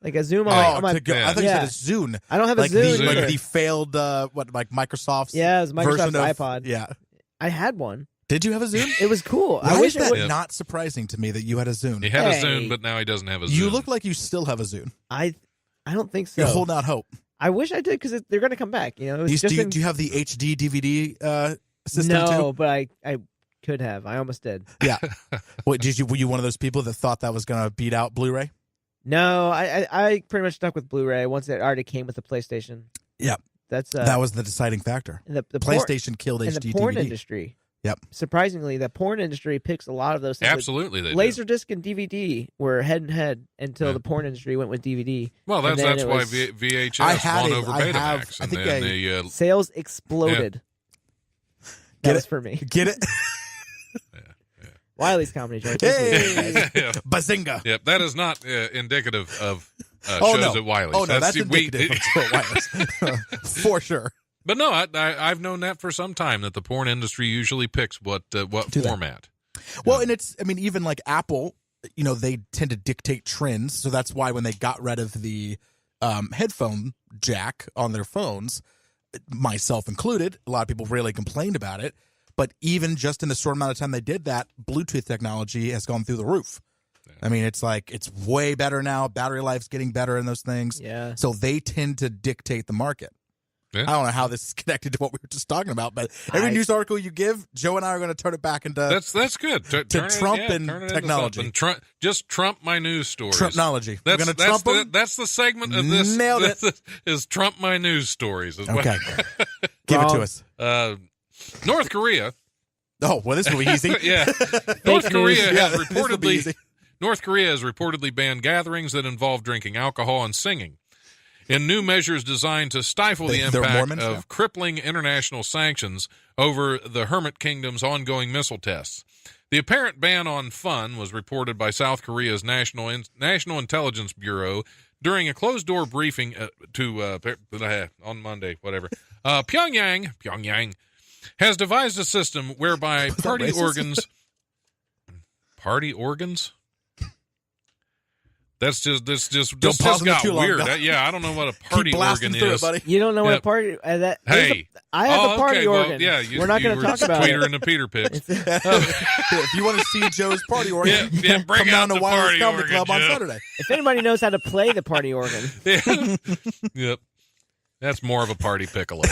Like a Zoom Oh, on my to go. I thought Yeah. you said a Zune. I don't have a Like Zoom. the either. failed Microsoft's Yeah, it was Microsoft's version of iPod. Yeah. I had one. Did you have a Zune? It was cool. Why I wish is it that would. not surprising to me that you had a Zune? he had a Hey. Zune, but now he doesn't have a Zune. You look like you still have a Zune. I don't think so. You're holding out hope. I wish I did because they're going to come back. You know, it was Do just you, in- do you have the HD DVD system no, too? but I could have. I almost did. Yeah. What were you one of those people that thought that was going to beat out Blu-ray? No, I pretty much stuck with Blu-ray once it already came with the PlayStation. Yeah. That's that was the deciding factor. The PlayStation killed and HD the porn DVD. industry. Yep. Surprisingly, the porn industry picks a lot of those things. Absolutely, they do. Laserdisc and DVD were head and head until the porn industry went with DVD. Well, that's why VHS won over Betamax, and then the sales exploded. That was for me. Get it? Wiley's comedy joke. Hey, bazinga! Yep, that is not indicative of shows at Wiley's. Oh no, that's indicative of show at Wiley's for sure. But no, I've known that for some time, that the porn industry usually picks what format. Well, and it's, I mean, even like Apple, they tend to dictate trends. So that's why when they got rid of the headphone jack on their phones, myself included, a lot of people really complained about it. But even just in the short amount of time they did that, Bluetooth technology has gone through the roof. Yeah. I mean, it's way better now. Battery life's getting better in those things. Yeah. So they tend to dictate the market. Yeah. I don't know how this is connected to what we were just talking about, but every news article you give, Joe and I are going to turn it back into that's good to Trump and technology. Just Trump my news stories. Trumpnology. That's we're Trump them. That's the segment of this. Nailed it. Is Trump my news stories? Okay, give it to us. North Korea. Oh well, this will be easy. Yeah, North Korea has reportedly banned gatherings that involve drinking alcohol and singing, in new measures designed to stifle the impact of crippling international sanctions over the Hermit Kingdom's ongoing missile tests. The apparent ban on fun was reported by South Korea's National Intelligence Bureau during a closed-door briefing on Monday. Pyongyang has devised a system whereby party organs. That's just got weird. I don't know what a party organ is. You don't know what a party that. Hey, I have a party organ. Well, we're not going to talk about it. Tweeter and Peter picks. If you want to see Joe's party organ, bring come out down to Wiley's Comedy Club on Saturday. If anybody knows how to play the party organ, yep, that's more of a party piccolo.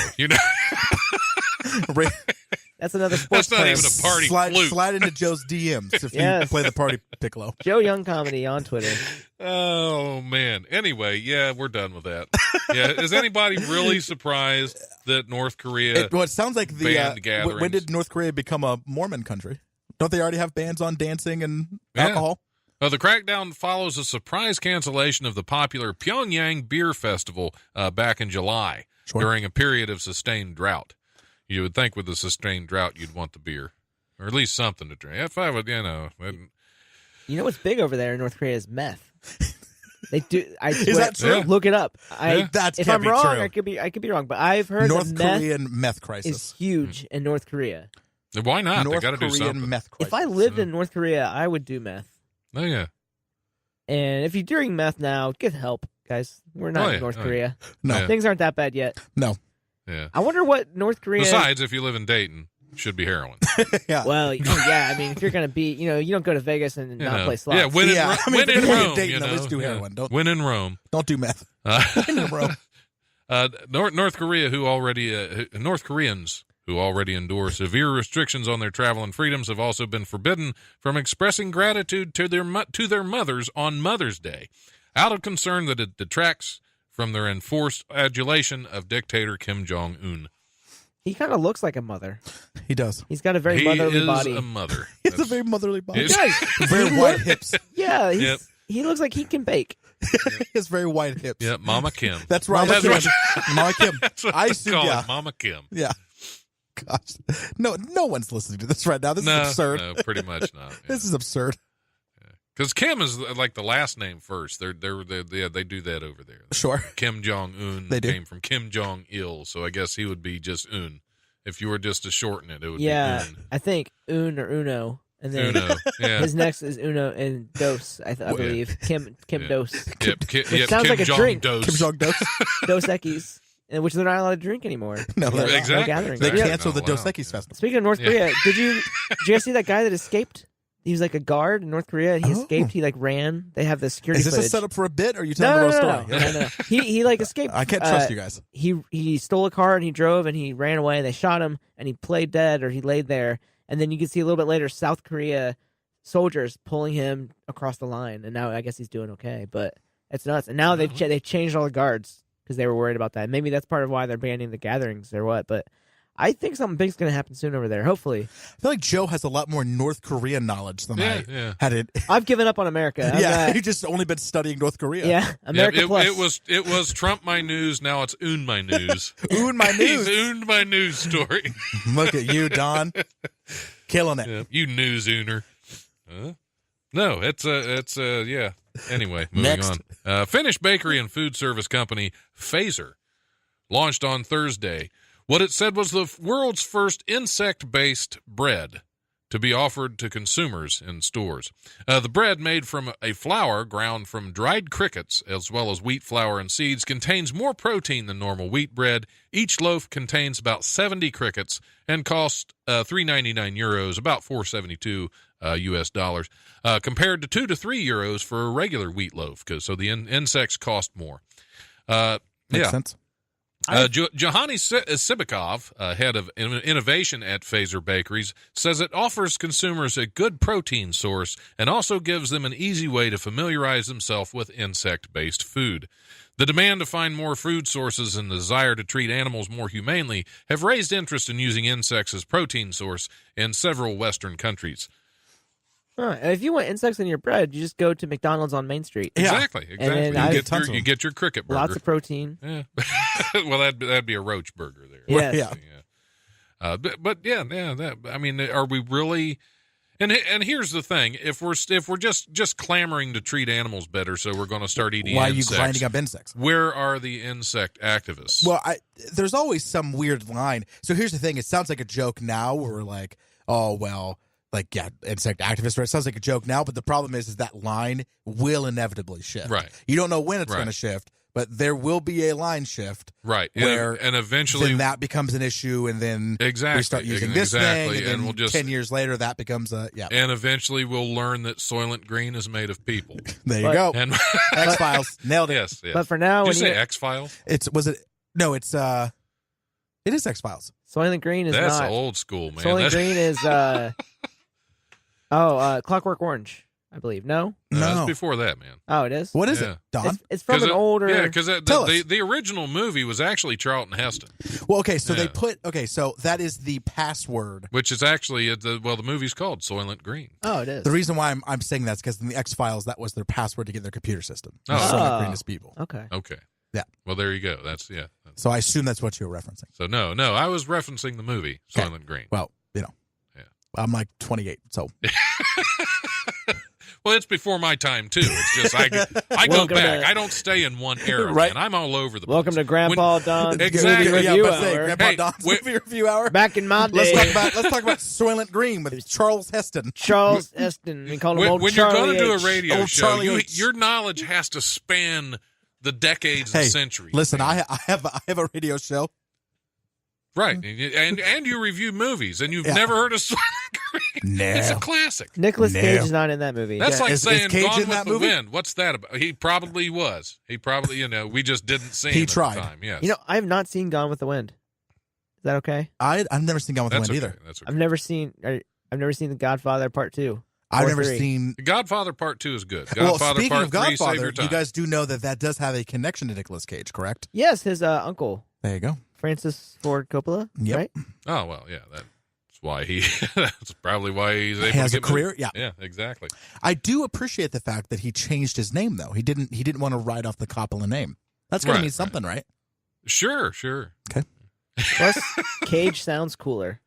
That's another sports. That's not even a party flute. Slide into Joe's DMs if you play the party piccolo. Joe Young Comedy on Twitter. Oh man. Anyway, we're done with that. Yeah, is anybody really surprised that North Korea? It sounds like banned gatherings? When did North Korea become a Mormon country? Don't they already have bans on dancing and alcohol? Well, the crackdown follows a surprise cancellation of the popular Pyongyang Beer Festival back in July during a period of sustained drought. You would think with the sustained drought, you'd want the beer, or at least something to drink. If I would, You know what's big over there in North Korea is meth. They do. Is that true? Look it up. If I'm wrong, true. I could be wrong, but I've heard North Korean meth crisis is huge in North Korea. Why not? North they got to do Korean something. meth crisis. If I lived in North Korea, I would do meth. Oh yeah. And if you're doing meth now, get help, guys. We're not in North Korea. No, things aren't that bad yet. No. Yeah. I wonder what North Korea. Besides, if you live in Dayton, it should be heroin. Yeah. Well, I mean, if you're going to be, you don't go to Vegas and not play slots. Yeah, win in Rome. Dayton, at least do heroin. Don't win in Rome. Don't do meth. Win in Rome. North Koreans who already endure severe restrictions on their travel and freedoms have also been forbidden from expressing gratitude to their mothers on Mother's Day, out of concern that it detracts from their enforced adulation of dictator Kim Jong-un. He kind of looks like a mother. He does. He's got a very motherly body. He is a mother. He has a very motherly body. He does. Very wide hips. Yeah, he looks like he can bake. He has very wide hips. Yeah, Mama Kim. That's right. Mama Kim. That's what I call it, Mama Kim. Yeah. Gosh. No one's listening to this right now. This is absurd. No, pretty much not. Yeah. This is absurd. Because Kim is like the last name first. They do that over there. Sure. Kim Jong-un came from Kim Jong-il, so I guess he would be just Un. If you were just to shorten it, it would be Un. I think Un or Uno. And then Uno, his next is Uno and Dos, I believe. Kim Dos. Which sounds like a drink. Kim Jong Dos. Dos Equis. Which they're not allowed to drink anymore. No, exactly. They canceled the Dos Equis festival. Speaking of North Korea, did you guys see that guy that escaped? He was like a guard in North Korea. He escaped. He ran. They have the security footage. Is this a setup for a bit, or are you telling the real story? No. He escaped. I can't trust you guys. He stole a car and he drove and he ran away. And they shot him and he played dead or he laid there. And then you can see a little bit later South Korea soldiers pulling him across the line, and now I guess he's doing okay. But it's nuts. And now they've changed all the guards because they were worried about that. Maybe that's part of why they're banning the gatherings or what. But I think something big's going to happen soon over there, hopefully. I feel like Joe has a lot more North Korean knowledge than I had it. I've given up on America. You've just only been studying North Korea. Yeah, America Plus. It was Trump my news, now it's Un my news. Un my news. He's Un my news story. Look at you, Don. Killing it. Yeah, you news Uner. No, it's yeah. Anyway, moving on. Finnish bakery and food service company Fazer launched on Thursday what it said was the world's first insect-based bread to be offered to consumers in stores. The bread, made from a flour ground from dried crickets, as well as wheat flour and seeds, contains more protein than normal wheat bread. Each loaf contains about 70 crickets and costs €3.99, about $4.72 US dollars, compared to 2 to 3 euros for a regular wheat loaf. So the insects cost more. Makes sense. Johanny Sibikov, head of innovation at Fazer Bakeries, says it offers consumers a good protein source and also gives them an easy way to familiarize themselves with insect-based food. The demand to find more food sources and the desire to treat animals more humanely have raised interest in using insects as protein source in several Western countries. If you want insects in your bread, you just go to McDonald's on Main Street. Exactly. You get your cricket burger. Lots of protein. Yeah. Well, that'd be a roach burger there. Yes. Yeah. But I mean, are we really? And here's the thing: if we're just clamoring to treat animals better, so we're going to start eating. Why insects, are you grinding up insects? Where are the insect activists? Well, there's always some weird line. So here's the thing: it sounds like a joke now. Where we're like, oh well. Like, yeah, insect activists, right? It sounds like a joke now, but the problem is that line will inevitably shift. Right. You don't know when it's going to shift, but there will be a line shift. Right. Where and eventually then that becomes an issue, and then we start using this thing, and then we'll just, 10 years later, that becomes a, And eventually we'll learn that Soylent Green is made of people. There you go. And X-Files. Nailed it. Yes. But for now... Did you say X-Files? It is X-Files. Soylent Green is That's not... old school, man. Soylent Green is... Clockwork Orange, I believe. No? No. That's before that, man. Oh, it is? What is it, Don? It's from an older... Yeah, because the original movie was actually Charlton Heston. Well, okay, so they put... Okay, so that is the password. Which is actually... the movie's called Soylent Green. Oh, it is. The reason why I'm saying that's because in the X-Files, that was their password to get their computer system. Oh. Soylent Green is people. Okay. Yeah. Well, there you go. That's... So I assume that's what you were referencing. So, no, I was referencing the movie, Soylent Green. Well, I'm like 28, so... Well, it's before my time, too. It's just I go back. I don't stay in one era, right. man. I'm all over the place. Welcome to Grandpa Don's Exactly. movie review hour. Grandpa Don's movie review hour. Back in my day. Let's talk about Soylent Green with Charles Heston. Charles Heston. We call him Old when Charlie you're going to do a H. radio Old show, Charlie H. your knowledge has to span the decades and centuries. Listen, I have a radio show. Right, and you review movies, and you've never heard of Soylent Green. No. It's a classic. Nicolas Cage is not in that movie. That's like saying Cage Gone in with that the movie? Wind. What's that about? He probably was. He probably, we just didn't see him He at tried. the time. Yes. I have not seen Gone with the Wind. Is that okay? I've never seen Gone with the Wind either. That's okay. I've never seen The Godfather Part 2. I've never 3. seen... The Godfather Part 2 is good. Well, Godfather speaking Part of 3, save Godfather, your time. you guys do know that does have a connection to Nicolas Cage, correct? Yes, his uncle, There you go. Francis Ford Coppola. Yep. Right? Oh, well, yeah. That's why that's probably why he's able He has to a get career, moved. yeah. Yeah, exactly. I do appreciate the fact that he changed his name, though. He didn't want to write off the Coppola name. That's going to mean something, right? Sure. Okay. Plus, Cage sounds cooler.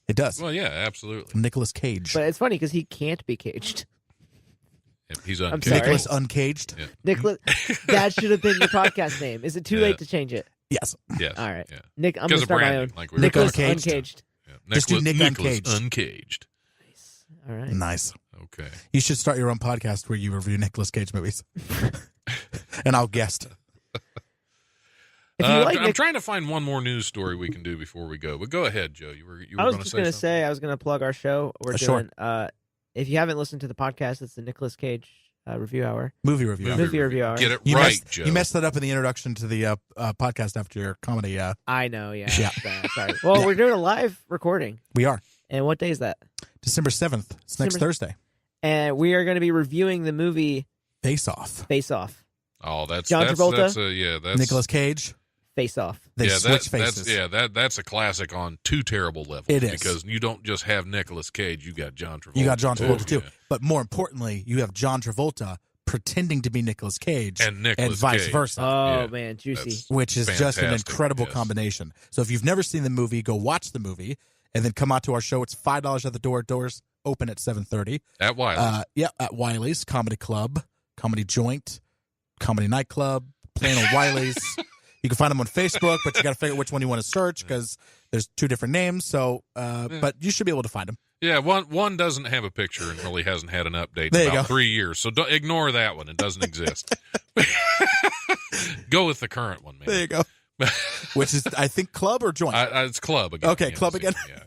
It does. Well, yeah, absolutely. Nicolas Cage. But it's funny because he can't be caged. He's I'm uncaged. sorry. Nicholas Uncaged? Yeah. Nicholas, that should have been your podcast name. Is it too late to change it? Yes. Yes. All right. Yeah. Nick, I'm going Because to of start my branding, own. like we were Nicholas talking about. Uncaged. Yeah. Just do Nick Nicholas Uncaged. Uncaged. Nice. All right. Nice. Okay. You should start your own podcast where you review Nicolas Cage movies. And I'll guest. If you like I'm trying to find one more news story we can do before we go. But go ahead, Joe. You were I was going to just say going to something? say, I was going to plug our show. We're Sure. doing, if you haven't listened to the podcast, it's the Nicolas Cage review hour. Movie review. Movie review hour. Get it You right, messed, Joe. You messed that up in the introduction to the podcast after your comedy. I know, yeah. Yeah. Sorry. Well, we're doing a live recording. We are. And what day is that? December 7th. It's next Thursday. And we are going to be reviewing the movie Face Off. Face Off. Oh, that's John Travolta? That's Nicolas Cage. Face Off. They switch faces. That's a classic on two terrible levels. It is. Because you don't just have Nicolas Cage, you got John Travolta. You got John Travolta too. Yeah. But more importantly, you have John Travolta pretending to be Nicolas Cage And Nicolas vice Cage. versa. Oh, Yeah. man, juicy. Which is just an Fantastic, incredible yes. combination. So if you've never seen the movie, go watch the movie and then come out to our show. It's $5 at the door. Doors open at 7:30. At Wiley's. At Wiley's Comedy Club, Comedy Joint, Comedy Nightclub, playing on Wiley's. You can find them on Facebook, but you got to figure out which one you want to search because there's two different names. So, but you should be able to find them. Yeah, one doesn't have a picture and really hasn't had an update There in you about go. 3 years. So don't ignore that one. It doesn't exist. Go with the current one, man. There you go. Which is, I think, Club or Joint? It's Club again. Okay, Yeah, Club see, again. Yeah.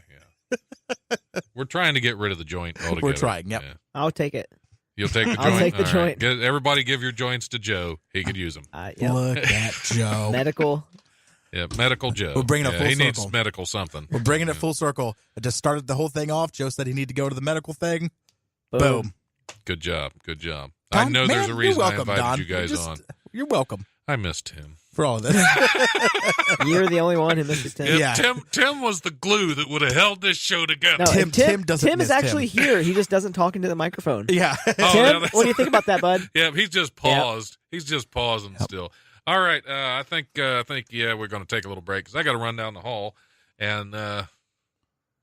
We're trying to get rid of the joint altogether. We're trying, yep. Yeah. I'll take it. You'll take the joint? I'll take the All joint. Everybody give your joints to Joe. He could use them. Yep. Look at Joe. Medical. Yeah, medical Joe. We're bringing it full He circle. needs medical something. We're bringing it full circle. I just started the whole thing off. Joe said he needed to go to the medical thing. Boom. Good job. Good job. Don, I know there's a man, reason you're I welcome, invited Don. you guys on. You're welcome I missed him. for all of this. You're the only one who misses Tim. Yeah. Tim was the glue that would have held this show together. No, Tim doesn't Tim miss is actually Tim. here. He just doesn't talk into the microphone. Yeah. Oh, Tim, yeah, that's- what do you think about that, bud? Yeah, he's just paused. He's just pausing still. All right, I think we're going to take a little break because I got to run down the hall, and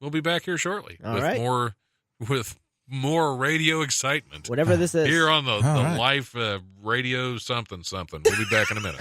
we'll be back here shortly All with right. more radio excitement Whatever this is. here on the right. Life Radio something. We'll be back in a minute.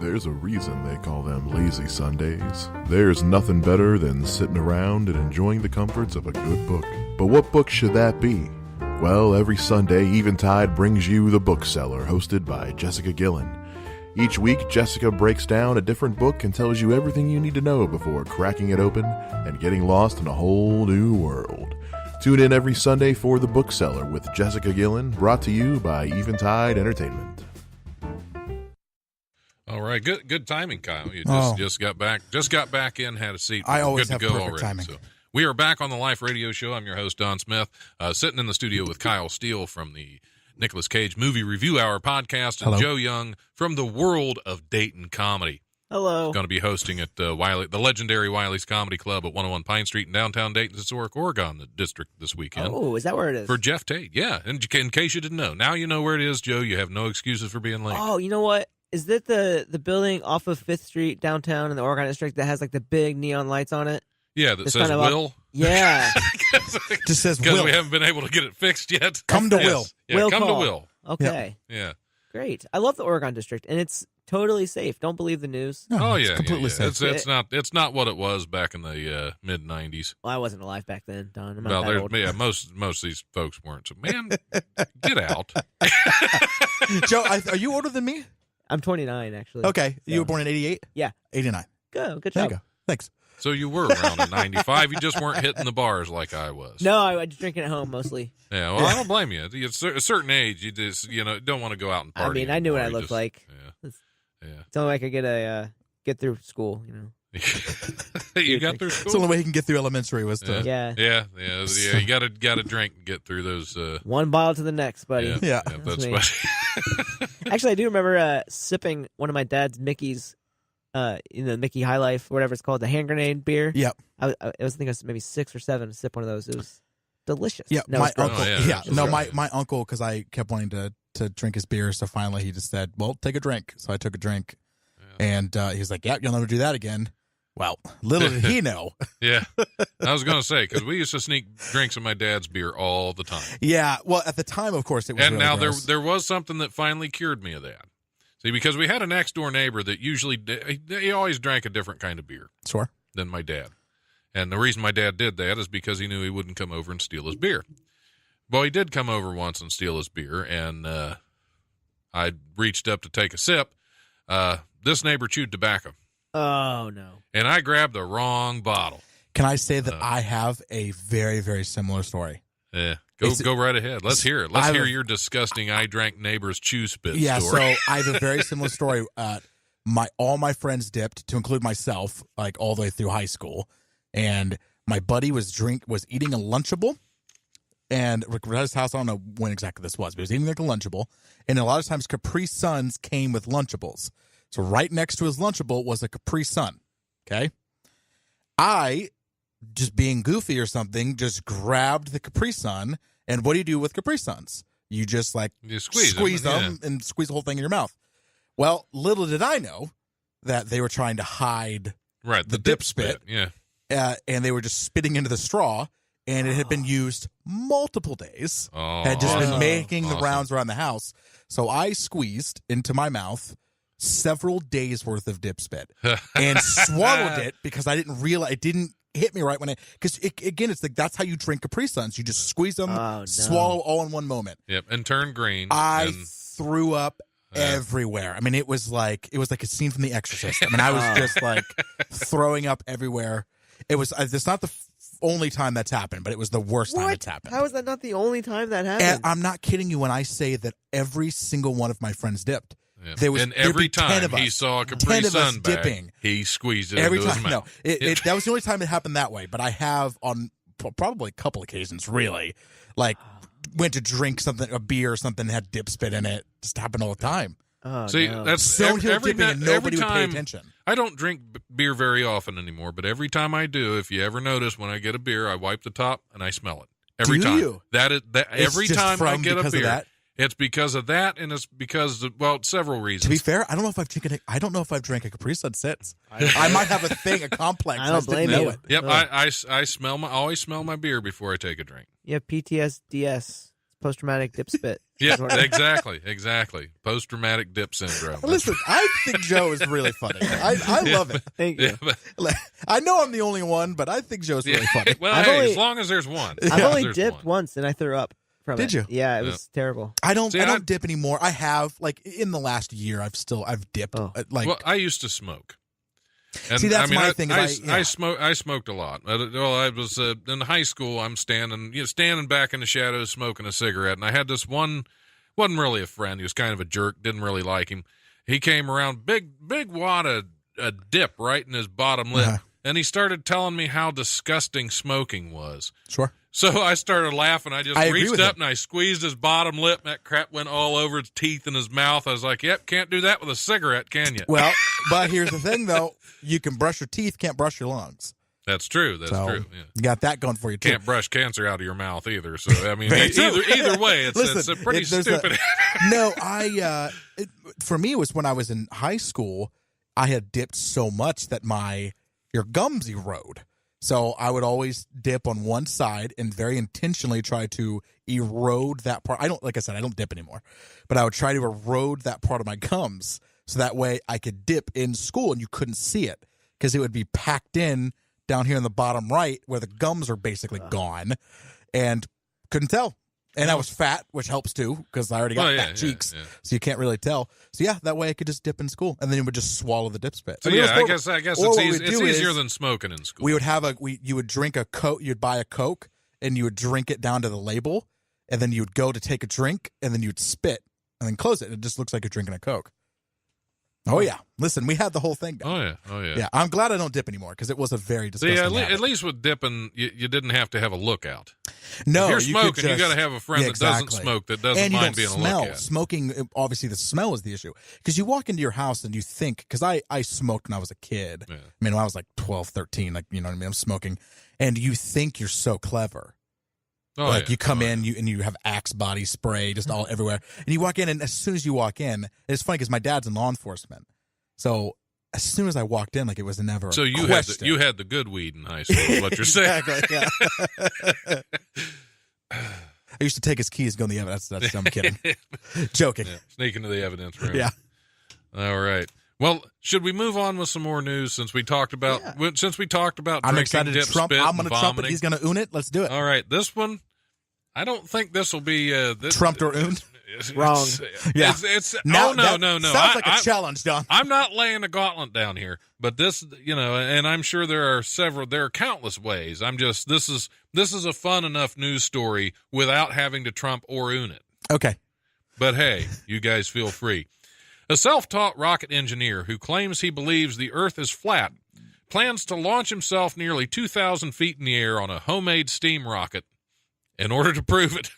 There's a reason they call them lazy Sundays. There's nothing better than sitting around and enjoying the comforts of a good book. But what book should that be? Well, every Sunday, Eventide brings you The Bookseller, hosted by Jessica Gillen. Each week, Jessica breaks down a different book and tells you everything you need to know before cracking it open and getting lost in a whole new world. Tune in every Sunday for The Bookseller with Jessica Gillen, brought to you by Eventide Entertainment. All right, good timing, Kyle. You just got back in, had a seat. I always good have to go perfect already. timing. So we are back on the Life Radio Show. I'm your host, Don Smith, sitting in the studio with Kyle Steele from the Nicolas Cage Movie Review Hour podcast, and Hello. Joe Young from the world of Dayton comedy. Hello. Going to be hosting at the legendary Wiley's Comedy Club at 101 Pine Street in downtown Dayton, Historic, Oregon, the district this weekend. Oh, is that where it is? For Jeff Tate, yeah. And in case you didn't know, now you know where it is, Joe. You have no excuses for being late. Oh, you know what? Is that the building off of 5th Street downtown in the Oregon district that has like the big neon lights on it? Yeah, that It's says kind of Will. Yeah. Just says Because Will. we haven't been able to get it fixed yet. Come to Yes. Will. Yeah, Will come call. to Will. Okay. Yeah. Great. I love the Oregon district, and it's totally safe. Don't believe the news. No, Oh it's yeah, completely yeah. safe. It's not what it was back in the mid '90s. Well, I wasn't alive back then, Don. I'm not Well, that old. yeah, most of these folks weren't. So, man, get out. Joe, are you older than me? I'm 29, actually. Okay, you So- were born in '88. Yeah. 89. Good There job. you go. Thanks. So you were around in '95. You just weren't hitting the bars like I was. No, I was drinking at home mostly. Yeah. Well, I don't blame you. At a certain age, you just don't want to go out and party. I mean, I knew what I anymore. You looked just- like. Yeah. It's the only way I could get through school, you know. Yeah. You got through It's the school. only way he can get through elementary was to. Yeah. Yeah. You got to drink and get through those. One bottle to the next, buddy. Yeah. That's me. what. Actually, I do remember sipping one of my dad's Mickey's, Mickey High Life, whatever it's called, the hand grenade beer. Yep. I think I was maybe 6 or 7 to sip one of those. It was delicious. Yeah, No, my it's gross. uncle. Oh, yeah, yeah, no, that's my uncle, because I kept wanting to drink his beer, so finally he just said, "Well, take a drink." So I took a drink, and he's like, "Yeah, you'll never do that again." Well, little did he know. Yeah, I was going to say, because we used to sneak drinks of my dad's beer all the time. Yeah, well, at the time, of course, it was. And really now gross. there was something that finally cured me of that. See, because we had a next door neighbor that usually he always drank a different kind of beer Sure. than my dad. And the reason my dad did that is because he knew he wouldn't come over and steal his beer. Well, he did come over once and steal his beer, and I reached up to take a sip. This neighbor chewed tobacco, Oh, no. and I grabbed the wrong bottle. Can I say that I have a very, very similar story? Yeah, It's- go right ahead. Let's hear it. Let's I have hear a- your disgusting I drank neighbor's chew spit Yeah, story. so I have a very similar story. All my friends dipped, to include myself, like all the way through high school, and my buddy was eating a Lunchable, and at his house, I don't know when exactly this was, but he was eating like a Lunchable, and a lot of times Capri Suns came with Lunchables. So right next to his Lunchable was a Capri Sun. Okay, I, just being goofy or something, just grabbed the Capri Sun, and what do you do with Capri Suns? You just like You squeeze them and squeeze the whole thing in your mouth. Well, little did I know that they were trying to hide, Yeah. Right, the dip spit. Yeah. and they were just spitting into the straw, and it had been used multiple days. Oh, Had just awesome. been making the Awesome. rounds around the house. So I squeezed into my mouth several days worth of dip spit and swallowed it because I didn't realize it didn't hit me right when because again, it's like that's how you drink Capri Suns. You just squeeze them, Oh, no. swallow all in one moment. Yep, and turn green. I and, threw up everywhere. I mean, it was like a scene from The Exorcist. I mean, I was just like throwing up everywhere. It was. It's not the only time that's happened, but it was the worst time it's happened. How is that not the only time that happened? And I'm not kidding you when I say that every single one of my friends dipped. yeah. There was and there'd every be 10 time of us. he saw a 10 Capri of us Sun bag, dipping. he squeezed it Every into his time, no, mouth. that was the only time it happened that way. But I have on probably a couple occasions, really, like went to drink something, a beer or something that had dip spit in it. Just happened all the time. Oh, See, no. that's Stone Hill every, dipping, and every nobody would pay time. attention. I don't drink beer very often anymore, but every time I do, if you ever notice when I get a beer, I wipe the top and I smell it. Every Do time. you? That It's every just time I from get a because of beer, that? it's because of that, and it's because of, several reasons. To be fair, I don't know if I've drank a Capri Sun since. I might have a thing, a complex. I don't just didn't blame know you. it. Yep, Ugh. I smell I always smell my beer before I take a drink. You have PTSDS, post-traumatic dip spit. Yeah, exactly. Post-traumatic dip syndrome. Listen, I think Joe is really funny. I love it. Thank you. I know I'm the only one, but I think Joe's really funny. Well, I've hey, only- as long as there's one. I've only There's dipped one. once and I threw up from it. Did you? Yeah, it was terrible. I don't See, I don't dip anymore. I have, like, in the last year, I've dipped. Oh. Well, I used to smoke. And, See, that's my thing. I smoked a lot. Well, I was in high school. I'm standing back in the shadows, smoking a cigarette, and I had this one. Wasn't really a friend. He was kind of a jerk. Didn't really like him. He came around, big wad of dip right in his bottom lip, and he started telling me how disgusting smoking was. Sure. So I started laughing. I just agree reached with up him. and I squeezed his bottom lip, and that crap went all over his teeth and his mouth. I was like, "Yep, can't do that with a cigarette, can you?" Well, but here's the thing, though. You can brush your teeth, can't brush your lungs. That's true. That's So, true. Yeah. You got that going for you, too. Can't brush cancer out of your mouth either. So I mean, either way, it's Listen, a pretty there's stupid. No, for me, it was when I was in high school, I had dipped so much that your gums erode. So I would always dip on one side and very intentionally try to erode that part. Like I said, I don't dip anymore, but I would try to erode that part of my gums so that way I could dip in school and you couldn't see it because it would be packed in down here in the bottom right where the gums are basically gone and couldn't tell. And I was fat, which helps too, because I already got fat cheeks, so you can't really tell. So yeah, that way I could just dip in school, and then it would just swallow the dip spit. So I mean, I guess it's easier than smoking in school. We would have you would drink a Coke, you'd buy a Coke, and you would drink it down to the label, and then you would go to take a drink, and then you'd spit, and then close it. And it just looks like you're drinking a Coke. Oh yeah, listen, we had the whole thing down. Oh yeah. Yeah, I'm glad I don't dip anymore because it was a very disgusting. Yeah, at least with dipping, you didn't have to have a lookout. No, if you're smoking, you got to have a friend that doesn't exactly. smoke, that doesn't and you mind don't being smell. a lookout. Smoking, obviously, the smell is the issue because you walk into your house and you think, because I smoked when I was a kid. Yeah. I mean, when I was like 12, 13, like, you know what I mean? I'm smoking, and you think you're so clever. You come in, and you have Axe body spray just all everywhere, and you walk in, and as soon as you walk in, it's funny because my dad's in law enforcement, so as soon as I walked in, like it was never. So you had the good weed in high school. Is what you're saying? Exactly. Yeah. I used to take his keys, go in the evidence. I'm kidding, joking. Yeah, sneak into the evidence room. Yeah. All right. Well, should we move on with some more news since we talked about I'm excited dip, to trump. spit, I'm going to and trump it. vomiting? He's going to own it. Let's do it. All right, this one, I don't think this will be Trumped or owned? Wrong. Yeah. It's Now, no. Sounds like a challenge, Don. I'm not laying a gauntlet down here, but this, and I'm sure there are countless ways. This is a fun enough news story without having to trump or own it. Okay. But hey, you guys feel free. A self-taught rocket engineer who claims he believes the Earth is flat plans to launch himself nearly 2,000 feet in the air on a homemade steam rocket in order to prove it.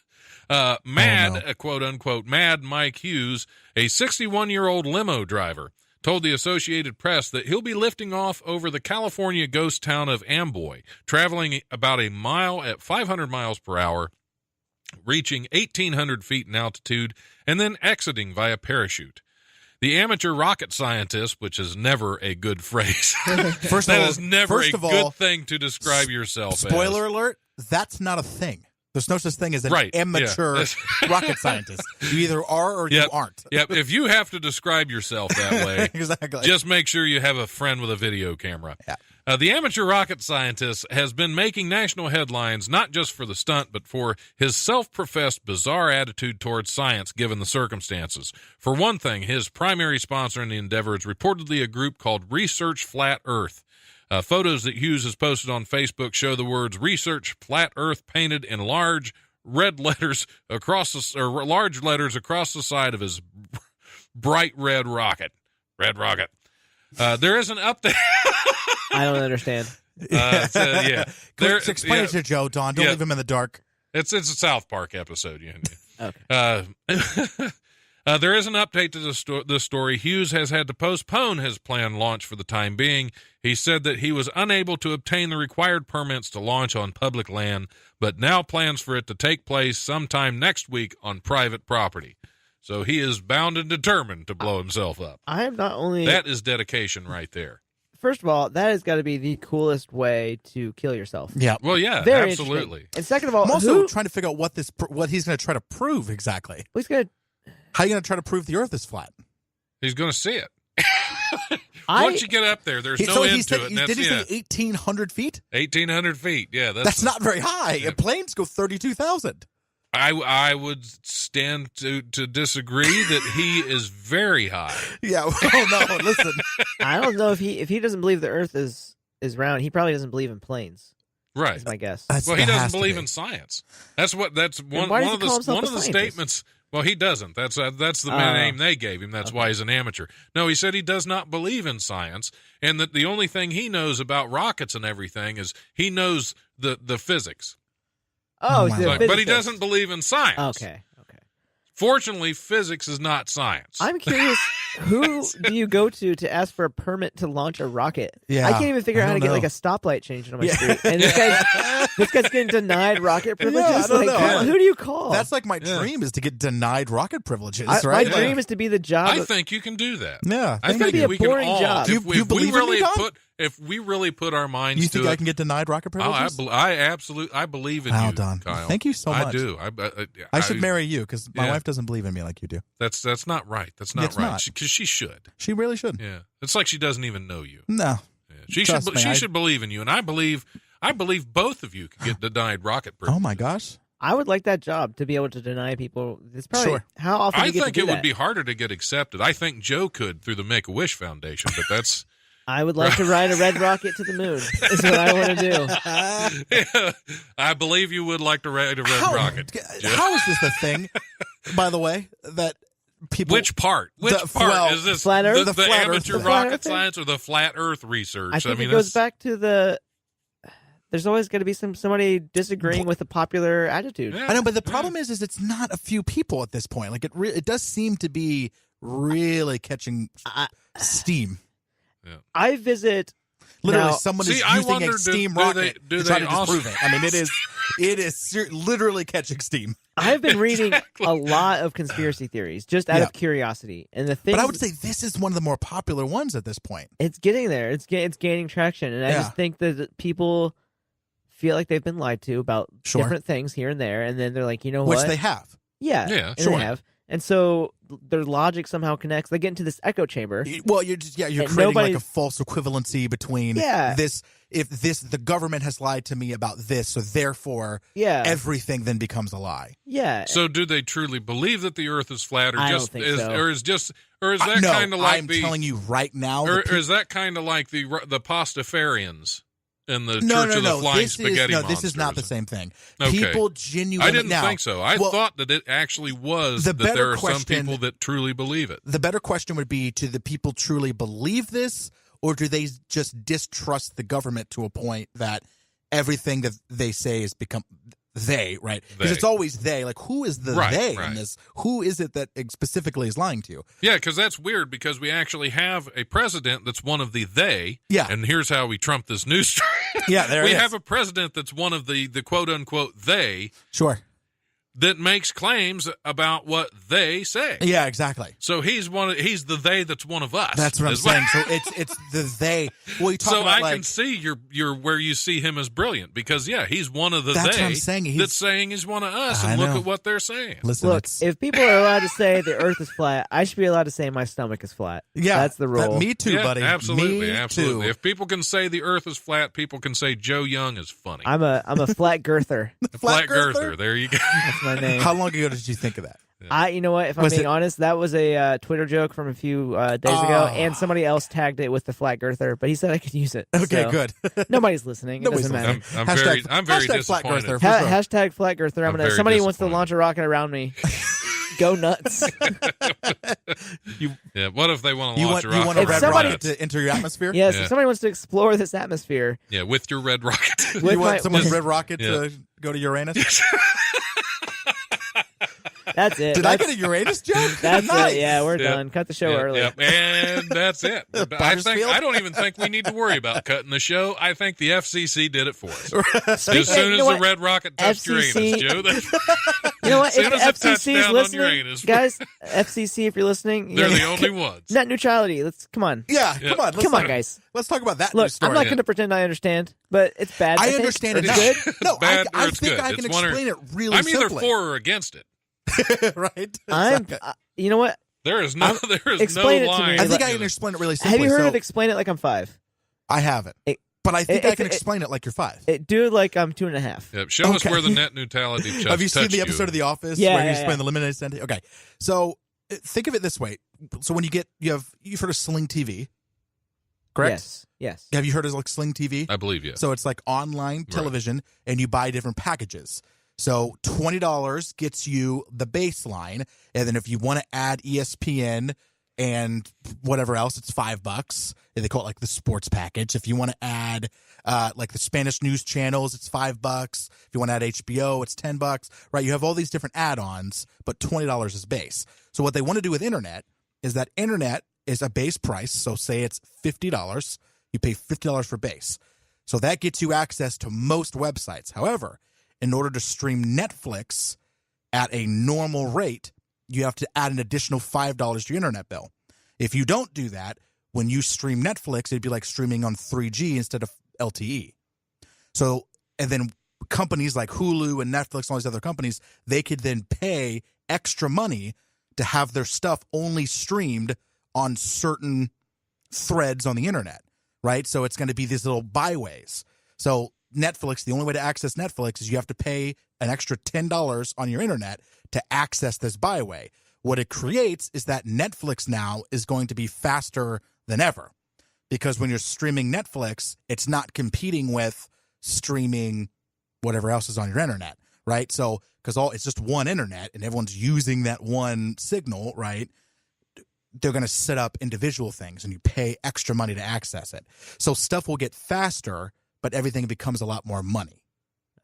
Quote-unquote, mad Mike Hughes, a 61-year-old limo driver, told the Associated Press that he'll be lifting off over the California ghost town of Amboy, traveling about a mile at 500 miles per hour, reaching 1,800 feet in altitude, and then exiting via parachute. The amateur rocket scientist, which is never a good phrase. That is never a good thing to describe yourself as. Spoiler alert, that's not a thing. There's no such thing as an amateur rocket scientist. You either are or you aren't. Yep. If you have to describe yourself that way, exactly. Just make sure you have a friend with a video camera. Yeah. The amateur rocket scientist has been making national headlines not just for the stunt, but for his self-professed bizarre attitude towards science given the circumstances. For one thing, his primary sponsor in the endeavor is reportedly a group called Research Flat Earth. Photos that Hughes has posted on Facebook show the words Research Flat Earth painted in large letters across the side of his bright red rocket. Red rocket. There is an update. I don't understand. Explain it to Joe, Don. Don't leave him in the dark. It's a South Park episode. Okay. There is an update to this story. Hughes has had to postpone his planned launch for the time being. He said that he was unable to obtain the required permits to launch on public land, but now plans for it to take place sometime next week on private property. So he is bound and determined to blow himself up. I am not only... That is dedication right there. first of all, that has got to be the coolest way to kill yourself. Yeah. Well, yeah, Very absolutely. interesting. And second of all, I'm also trying to figure out what he's going to try to prove exactly. He's going to. How are you going to try to prove the Earth is flat? He's going to see it. Once you get up there, there's no end to it. Did he say 1,800 feet? 1,800 feet. Yeah, that's not very high. Yeah. Planes go 32,000. I would stand to disagree that he is very high. Yeah. Oh no! Listen, I don't know if he doesn't believe the Earth is round. He probably doesn't believe in planes. Right. Is my guess. Well, he doesn't believe in science. That's one of the statements. Well, he doesn't. That's the name they gave him. That's why he's an amateur. No, he said he does not believe in science, and that the only thing he knows about rockets and everything is he knows the physics. But he doesn't believe in science. Okay. Fortunately, physics is not science. I'm curious, who do you go to ask for a permit to launch a rocket? Yeah, I can't even figure out how to get like a stoplight changed on my street. And this guy's getting denied rocket privileges. I don't know. Who do you call? That's like my dream is to get denied rocket privileges, right? My dream is to be the job. I think you can do that. Yeah. I think be a boring job. Do you believe in me, Don? If we really put our minds you to think it, I can get denied rocket privileges? I believe in you, Don. Kyle. Thank you so much. I do. I should marry you because my wife doesn't believe in me like you do. That's not right. That's not right. Because she should. She really should. Yeah. It's like she doesn't even know you. No. Yeah. She should believe in you, and I believe both of you can get denied rocket privileges. Oh my gosh. I would like that job to be able to deny people. It's probably how often you get to do it that? Would be harder to get accepted. I think Joe could through the Make-A-Wish Foundation, but that's. I would like to ride a red rocket to the moon. Is what I want to do. Yeah, I believe you would like to ride a red rocket. How is this the thing, by the way, that people... Which part? Which part? Is this flat Earth? The amateur rocket science or the flat Earth research? I think it goes back to the... There's always going to be somebody disagreeing with the popular attitude. Yeah, I know, but the problem is it's not a few people at this point. Like it does seem to be really catching steam. Yeah. I visit literally now, someone is using a steam rocket to try to disprove it. I mean, it is literally catching steam. I've been reading a lot of conspiracy theories just out of curiosity, and the thing. But I would say this is one of the more popular ones at this point. It's getting there. It's gaining traction, and I just think that people feel like they've been lied to about different things here and there, and then they're like, you know what? Which they have. Yeah, they have. And so their logic somehow connects. They get into this echo chamber. Well, you're creating like a false equivalency between this. If the government has lied to me about this, so therefore everything then becomes a lie. Yeah. So do they truly believe that the Earth is flat, or I just don't think so. or is that kind of like I'm telling you right now, or is that kind of like the Pastafarians? In the Church of the Flying Spaghetti Monster. This is not the same thing. Okay. People genuinely... I didn't think so. I thought that it actually was that there are some people that truly believe it. The better question would be, do the people truly believe this, or do they just distrust the government to a point that everything that they say has become... They, right? Because it's always they. Like, who is the they in this? Who is it that specifically is lying to you? Yeah, because that's weird, because we actually have a president that's one of the they. Yeah. And here's how we trump this news story. Yeah, we have a president that's one of the quote-unquote they. Sure. That makes claims about what they say. Yeah, exactly. So he's the they that's one of us. That's what I'm saying. So it's the they. Well, you talk so about I can see you're where you see him as brilliant, because he's one of the that's they what I'm saying. that's saying he's one of us, and look at what they're saying. Listen, look, if people are allowed to say the Earth is flat, I should be allowed to say my stomach is flat. Yeah, that's the rule. Me too, buddy. Absolutely, absolutely. Too. If people can say the Earth is flat, people can say Joe Young is funny. I'm a flat girther. Flat girther. There you go. That's my name. How long ago did you think of that? You know what? If I'm being honest, that was a Twitter joke from a few days ago, and somebody else tagged it with the flat girther, but he said I could use it. Okay, so good. Nobody's listening. It doesn't matter. I'm very disappointed. Flat girther, hashtag flat girther. Somebody wants to launch a rocket around me. Go nuts. What if they want to launch a rocket? You want a red rocket to enter your atmosphere? Yes, if somebody wants to explore this atmosphere. Yeah, with your red rocket. You want someone's red rocket to go to Uranus? That's it. Did I get a Uranus joke? That's nice. it. Yeah, we're done. Cut the show early. Yep. And that's it. I don't even think we need to worry about cutting the show. I think the FCC did it for us. As soon as the red rocket touched Uranus, Joe. You know what? As soon If as it the touched FCC is down on your listening, anus, guys, FCC, if you're listening, they're the only ones. net neutrality. Come on. Yeah, Yeah. come on. Come on, guys. Let's talk about that Look, news story. I'm not going to pretend I understand, but it's bad. I think. understand It's it now. good. No, bad or I it's think good. I can It's one or- explain it really I'm either simply. for or against it. Right? I'm. Exactly. You know what? There is no Explain it to line. me. I think I in can it. explain it really simply. Have you heard so of Explain It Like I'm 5? I haven't. But I think I can explain it like you're 5. Do it like I'm 2.5. Yep. Show us Okay. where the net neutrality touched Have you seen the you. episode of The Office Yeah, where you yeah, explain yeah. the limited sentence? Okay. So think of it this way. So when you've heard of Sling TV, correct? Yes. Have you heard of like Sling TV? I believe you. So it's like online television and you buy different packages. So $20 gets you the baseline. And then if you want to add ESPN and whatever else, it's $5. And they call it like the sports package. If you want to add like the Spanish news channels, it's $5. If you want to add HBO, it's $10. Right? You have all these different add-ons, but $20 is base. So what they want to do with internet is that internet is a base price. So say it's $50. You pay $50 for base. So that gets you access to most websites. However, in order to stream Netflix at a normal rate, you have to add an additional $5 to your internet bill. If you don't do that, when you stream Netflix, it'd be like streaming on 3G instead of LTE. So, and then companies like Hulu and Netflix and all these other companies, they could then pay extra money to have their stuff only streamed on certain threads on the internet, right? So it's going to be these little byways. So Netflix, the only way to access Netflix is you have to pay an extra $10 on your internet to access this byway. What it creates is that Netflix now is going to be faster than ever, because when you're streaming Netflix, it's not competing with streaming whatever else is on your internet, right? So because it's just one internet and everyone's using that one signal, right? They're going to set up individual things and you pay extra money to access it. So stuff will get faster, but everything becomes a lot more money.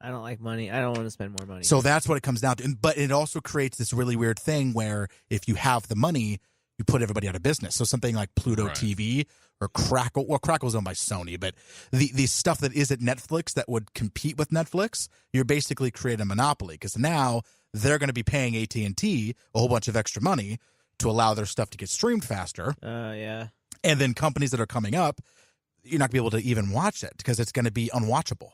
I don't like money. I don't want to spend more money. So that's what it comes down to. But it also creates this really weird thing where if you have the money, you put everybody out of business. So something like Pluto TV or Crackle. Well, Crackle's owned by Sony, but the stuff that isn't Netflix that would compete with Netflix, you're basically creating a monopoly, because now they're going to be paying AT&T a whole bunch of extra money to allow their stuff to get streamed faster. Yeah. And then companies that are coming up, you're not going to be able to even watch it because it's going to be unwatchable.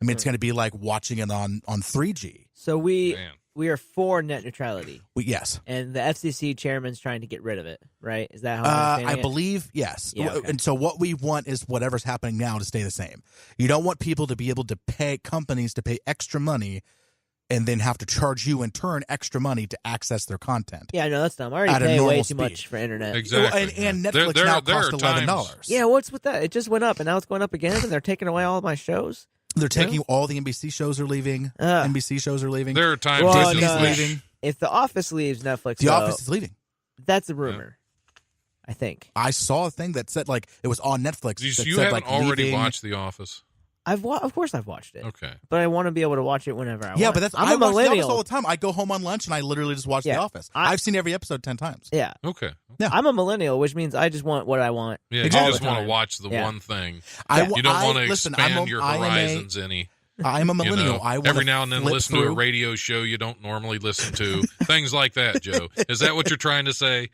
I mean, it's going to be like watching it on 3G. So we Man. are for net neutrality. Yes. And the FCC chairman's trying to get rid of it, right? Is that how I'm I understanding it? believe, yes. Yeah, okay. And so what we want is whatever's happening now to stay the same. You don't want people to be able to pay companies to pay extra money and then have to charge you in turn extra money to access their content. Yeah, no, that's dumb. I already At a pay way normal too speed. much for internet. Exactly. And Yeah. Netflix There- now there costs are $11. times- Yeah, what's with that? It just went up, and now it's going up again, and they're taking away all of my shows. They're taking all the NBC shows are leaving. NBC shows are leaving. There are times Well, I Disney's just wish- leaving. If The Office leaves Netflix, The though, Office is leaving. that's a rumor. I think. I saw a thing that said like it was on Netflix. You that you said, haven't like, already leaving. watched The Office. Of course I've watched it. Okay. But I want to be able to watch it whenever I want. Yeah, but that's I'm I a watch The Office millennial. all the time. I go home on lunch and I literally just watch Yeah, The Office. I've seen every episode 10 times. Yeah. Okay. Yeah. I'm a millennial, which means I just want what I want. Yeah, Exactly. you just all the want to time. watch the Yeah. one thing. I You don't want to listen, expand your horizons any. I'm a You millennial. know, I want every now and then flip listen to through. a radio show you don't normally listen to. Things like that, Joe. Is that what you're trying to say?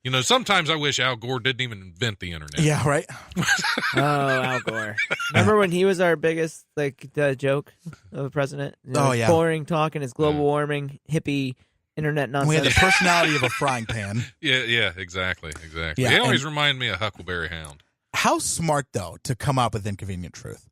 You know, sometimes I wish Al Gore didn't even invent the internet. Yeah, right. Oh, Al Gore. Remember when he was our biggest joke of a president? You know, Oh, yeah. Boring talk and his global warming, hippie, internet We had nonsense. the personality of a frying pan. Yeah, exactly. Yeah, He always and- reminded me of Huckleberry Hound. How smart though to come up with inconvenient truth.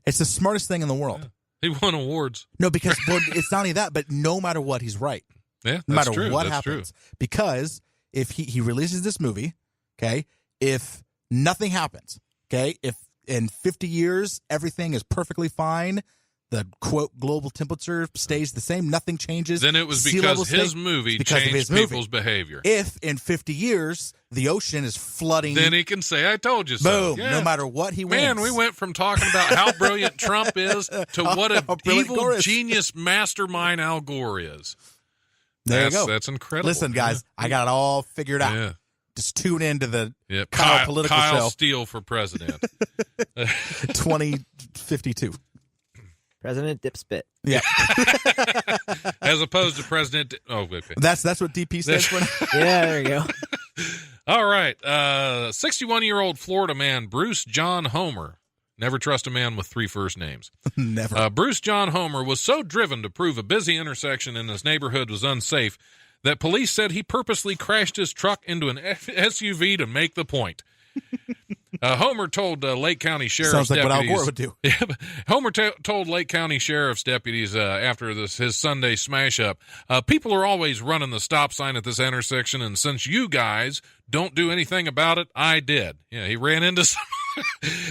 It's the smartest thing in the world. He won awards. No, because well, it's not only that, but no matter what, he's right. Yeah, No that's matter true. what That's happens. Because if he releases this movie, okay, if nothing happens, okay, if in 50 years everything is perfectly fine, the quote global temperature stays the same, nothing changes. Then it was sea because levels his stay- movie because of changed his movie. people's behavior. If in 50 years the ocean is flooding, Then he can say, I told you so. boom, Yeah. no matter what he wins. Man, we went from talking about how brilliant Trump is to what How a brilliant evil Gore is. genius mastermind Al Gore is. There you go. That's incredible. Listen, guys, I got it all figured out. Yeah. Just tune into the Yeah. Kyle political Kyle show. Steele for president. 2052. President Dipspit. Yeah. As opposed to President. Oh, okay. That's what DP stands for. Yeah, there you go. All right. 61-year-old Florida man, Bruce John Homer. Never trust a man with 3 first names. Never. Bruce John Homer was so driven to prove a busy intersection in his neighborhood was unsafe that police said he purposely crashed his truck into an SUV to make the point. Homer told Lake County Sheriff's Sounds like deputies. what Al Gore would do. Homer told Lake County Sheriff's deputies after his Sunday smash up, people are always running the stop sign at this intersection, and since you guys don't do anything about it, I did. Yeah, he ran into some.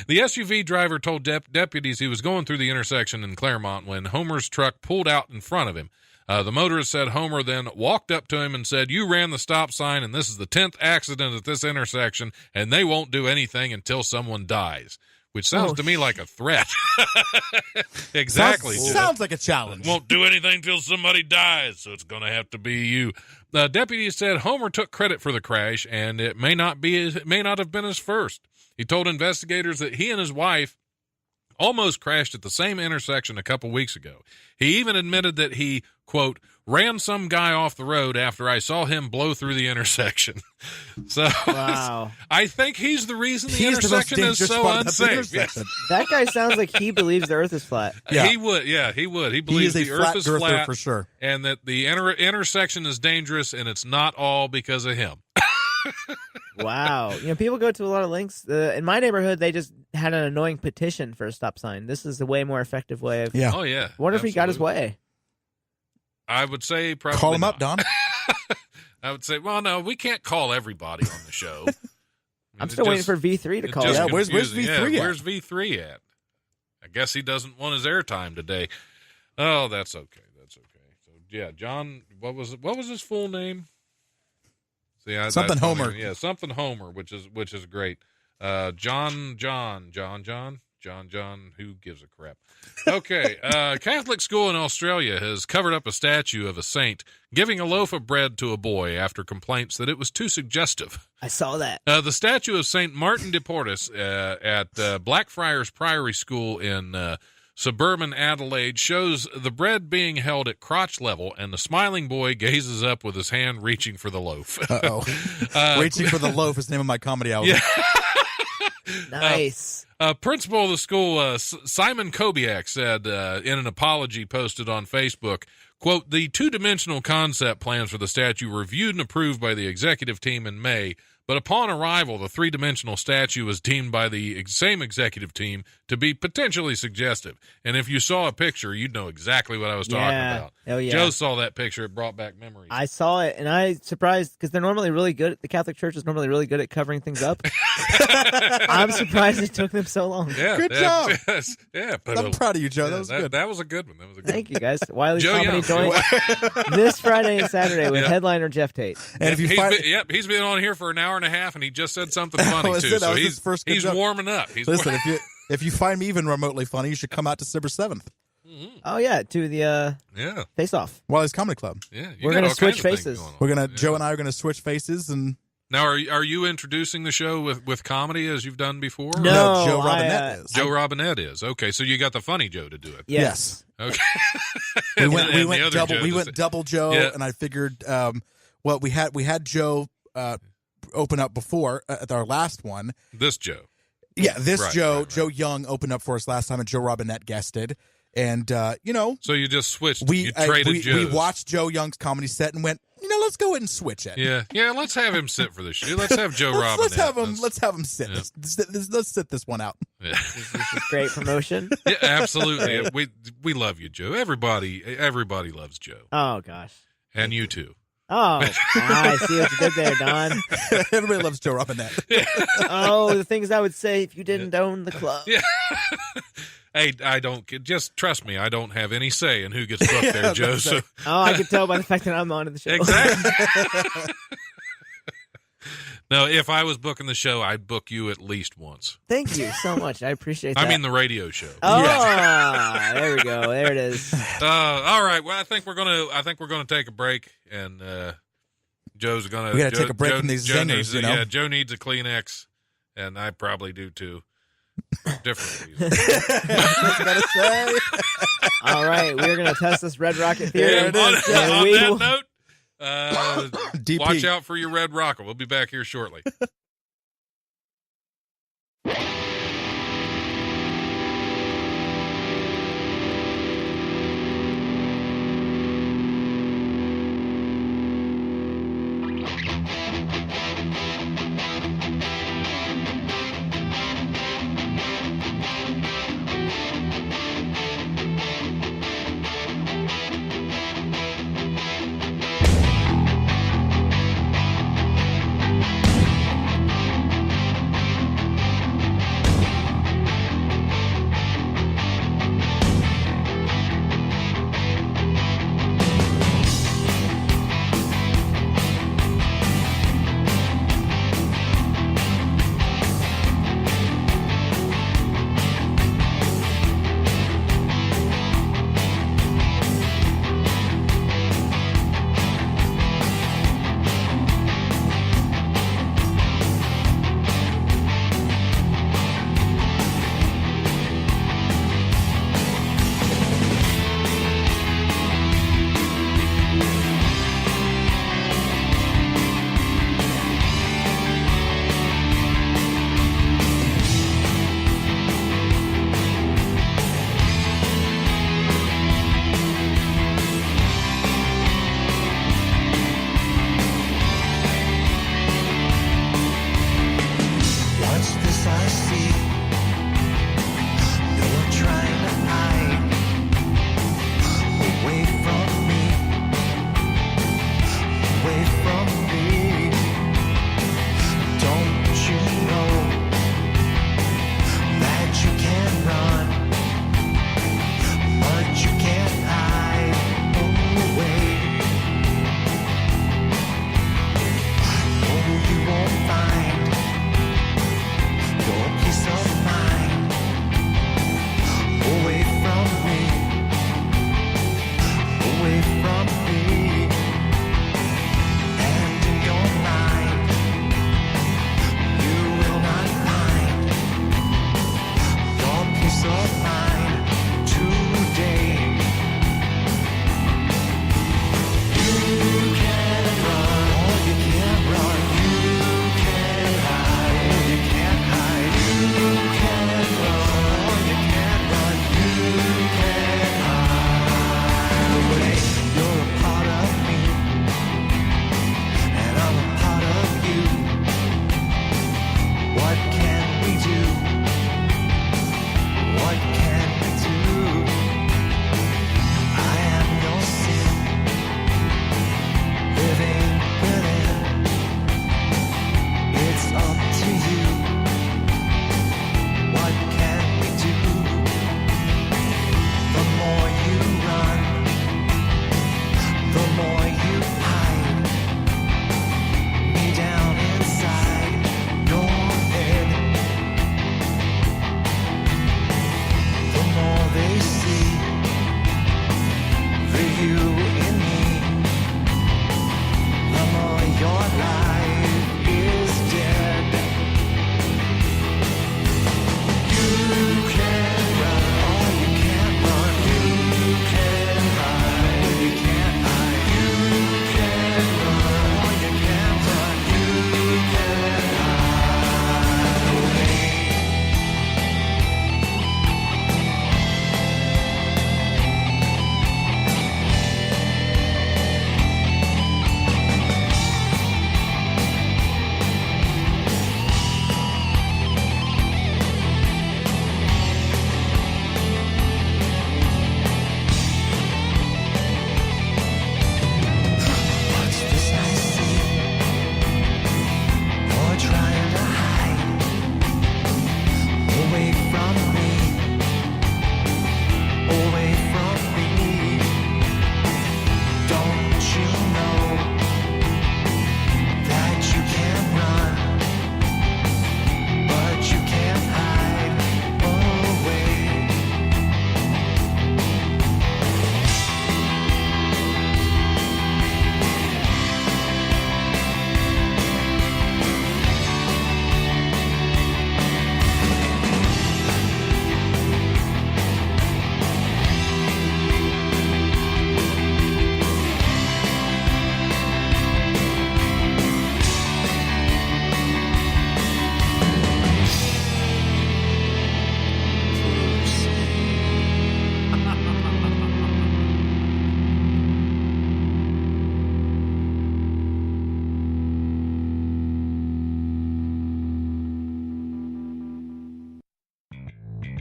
The SUV driver told deputies he was going through the intersection in Claremont when Homer's truck pulled out in front of him. The motorist said Homer then walked up to him and said, "You ran the stop sign, and this is the 10th accident at this intersection, and they won't do anything until someone dies." Which sounds to me like a threat. Exactly. Sounds like a challenge. Won't do anything till somebody dies, so it's going to have to be you. Deputies said Homer took credit for the crash, and it may not have been his first. He told investigators that he and his wife almost crashed at the same intersection a couple weeks ago. He even admitted that he, quote, ran some guy off the road after I saw him blow through the intersection. So Wow. I think he's the reason the He's the most intersection is dangerous so part of the unsafe. intersection. That guy sounds like he believes the Earth is flat. Yeah. He would. Yeah, he would. He He believes is a the flat earth is girther flat for sure. and that the intersection is dangerous, and it's not all because of him. Wow. People go to a lot of lengths. In my neighborhood, they just had an annoying petition for a stop sign. This is a way more effective way of. Yeah. Oh, yeah. I wonder if he got his absolutely. way. I would say probably Call him not. up, Don. I would say, well, no, we can't call everybody on the show. I'm still waiting for V3 to call. Yeah, him. where's confusing. V3 at? Where's V3 at? I guess he doesn't want his airtime today. Oh, that's okay. That's okay. So yeah, John. What was his full name? See, Something Homer. Yeah, something Homer, which is great. John. Who gives a crap? Okay, Catholic school in Australia has covered up a statue of a saint giving a loaf of bread to a boy after complaints that it was too suggestive. I saw that. The statue of Saint Martin de Porres at Blackfriars Priory School in suburban Adelaide shows the bread being held at crotch level, and the smiling boy gazes up with his hand reaching for the loaf. Uh-oh. Reaching for the Loaf is the name of my comedy album. Yeah. Nice. Principal of the school, Simon Kobiak, said in an apology posted on Facebook, quote, "The two-dimensional concept plans for the statue were reviewed and approved by the executive team in May, but upon arrival, the three-dimensional statue was deemed by the same executive team to be potentially suggestive. And if you saw a picture, you'd know exactly what I was talking about. Oh, yeah. Joe saw that picture. It brought back memories. I saw it, and I surprised because they're normally really good. The Catholic Church is normally really good at covering things up. I'm surprised it took them so long. Yeah, Good job. Yeah, I'm proud of you, Joe. That was good. That was a good one. That was a good Thank you, guys. Wiley's Joe Comedy Young. joint this Friday and Saturday with headliner Jeff Tate. And if you find he's been on here for an hour and a half, and he just said something funny was too. it. That So was his first good he's joke. warming up. listen, if you find me even remotely funny, you should come out December 7th. Oh yeah, to the yeah, Face Off. Wiley's Comedy Club. yeah. You We're got gonna all switch kinds of things faces. going on. We're gonna Yeah. Joe and I are gonna switch faces and Now, are you introducing the show with comedy as you've done before? No, Joe I, Robinette is. Joe Robinette is okay. So you got the funny Joe to do it. Yes. Okay. We And went the we other Joe to went double Joe, Yeah. and I figured well we had Joe open up before at our last one. this Joe. Yeah, this Right, Joe right. Joe Young opened up for us last time, and Joe Robinette guested. And So you just switched. we you traded we Joes. watched Joe Young's comedy set and went, let's go ahead and switch it. Yeah. Let's have him sit for this show. Let's have Joe Robinette. Let's have him sit. Yeah. Let's sit this one out. Yeah. This is great promotion. Yeah, absolutely. We love you, Joe. Everybody loves Joe, Oh gosh. and you too. Oh, I see what you did there, Don. Everybody loves Joe Robinette. Oh, the things I would say if you didn't own the club. Yeah. Hey, I don't. Just trust me. I don't have any say in who gets booked there, Joe. So Oh, I can tell by the fact that I'm on the show. exactly. No, if I was booking the show, I'd book you at least once. Thank you so much. I appreciate that. I mean the radio show. Oh, there we go. There it is. All right. Well, I think we're gonna take a break, and Joe's gonna. We gotta take a break from these zingers, needs, you know? Yeah, Joe needs a Kleenex, and I probably do too. Different reasons. That's what I gotta say. All right, we're going to test this Red Rocket theory. And on And we that will- note, DP. watch out for your Red Rocket. We'll be back here shortly.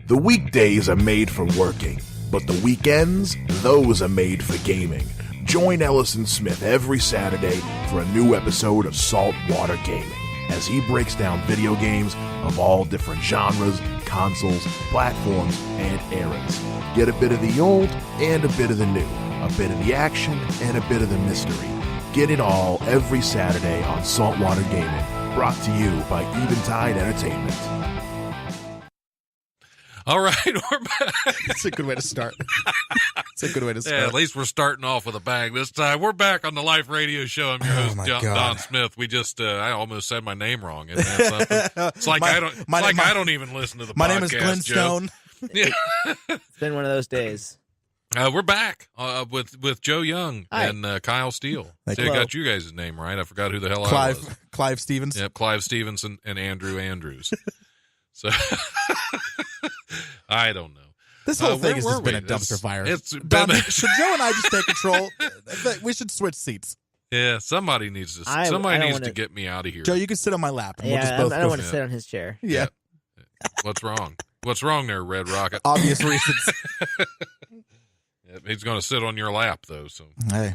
The weekdays are made for working, but the weekends, those are made for gaming. Join Ellison Smith every Saturday for a new episode of Saltwater Gaming as he breaks down video games of all different genres, consoles, platforms, and eras. Get a bit of the old and a bit of the new, a bit of the action and a bit of the mystery. Get it all every Saturday on Saltwater Gaming, brought to you by Eventide Entertainment. All right, we're back. That's a good way to start. It's a good way to start. Yeah, at least we're starting off with a bang this time. We're back on the Life Radio Show. I'm your host, my Don God. Smith. We just, I almost said my name wrong. Isn't that something? It's like I don't even listen to the podcast. My name is Glenn Joe. Stone. Yeah. It's been one of those days. We're back with Joe Young Hi. and Kyle Steele. Thank See, I you. got you guys' name right. I forgot who the hell I was. Clive Stevens. Yep, Clive Stevenson and Andrew Andrews. So I don't know. This whole thing has where just were been a we? dumpster fire. It's Don, been should Joe and I just take control? We should switch seats. yeah. Somebody needs to I don't needs to wanna- get me out of here. Joe, you can sit on my lap. And we'll just Yeah, both I don't go. want to sit on his chair. Yeah, What's wrong? What's wrong there, Red Rocket? obvious reasons. Yeah, he's going to sit on your lap though. So Hey,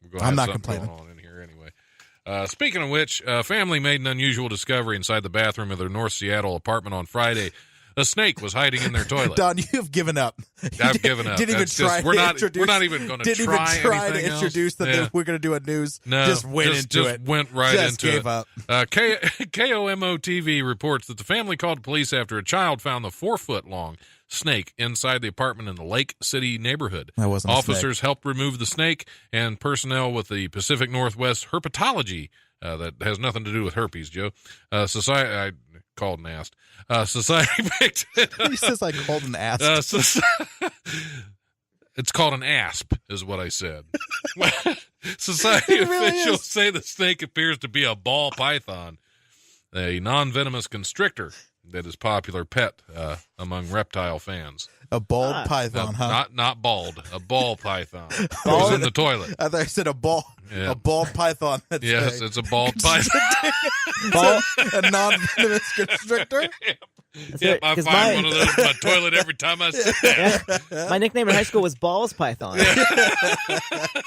we're going to I'm have not something complaining. going on in here anyway. Speaking of which, a family made an unusual discovery inside the bathroom of their North Seattle apartment on Friday. A snake was hiding in their toilet. Don, you've given up. I've given up. Didn't even That's just- try. we're to not. introduce, We're not even going to Didn't try even try to anything else. introduce that Yeah. we're going to do a news. No, just went into it. Went right Just into gave it. up. KOMO TV reports that the family called police after a child found the 4-foot-long snake inside the apartment in the Lake City neighborhood. That wasn't a Officers helped remove the snake, and personnel with the Pacific Northwest Herpetology, that has nothing to do with herpes, Joe, society, I called and asked, society picked it up. He says I called an ass. It's called an asp, is what I said. Society It really officials is. say the snake appears to be a ball python, a non-venomous constrictor that is popular pet among reptile fans. A bald python, huh? Not bald, a ball python. It Bald? was in the toilet. I thought I said a bald python. That's Yes, it's a bald python. a non-venomous constrictor. Yep, I Because find one of those in my toilet every time I sit down. My nickname in high school was Balls Python.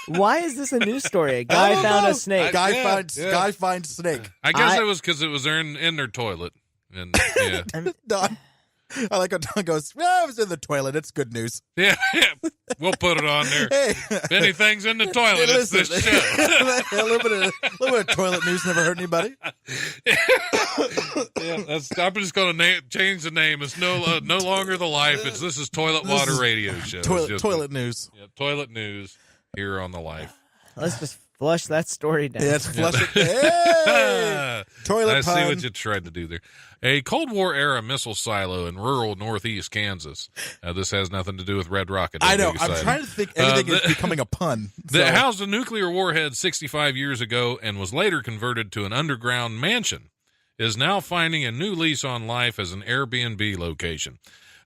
Why is this a news story? A guy don't found know. a snake. Guy finds snake. I guess I- it was because it was in their toilet. And yeah. Don, I like how Don goes, well, I was in the toilet. It's good news. Yeah, we'll put it on there. Hey, If anything's in the toilet, it's this show. a little bit of toilet news never hurt anybody. Yeah, I'm just going to change the name. It's no longer the life. This is Toilet Water is Radio Show. It's just- Toilet news. Yeah, toilet news here on the Life. Let's just flush that story down. Yeah, it's flush it. Hey! Toilet I see pun. what you tried to do there. A Cold War era missile silo in rural northeast Kansas. This has nothing to do with Red Rocket. I know. Big I'm exciting. trying to think everything is becoming a pun. That So- housed a nuclear warhead 65 years ago and was later converted to an underground mansion, is now finding a new lease on life as an Airbnb location.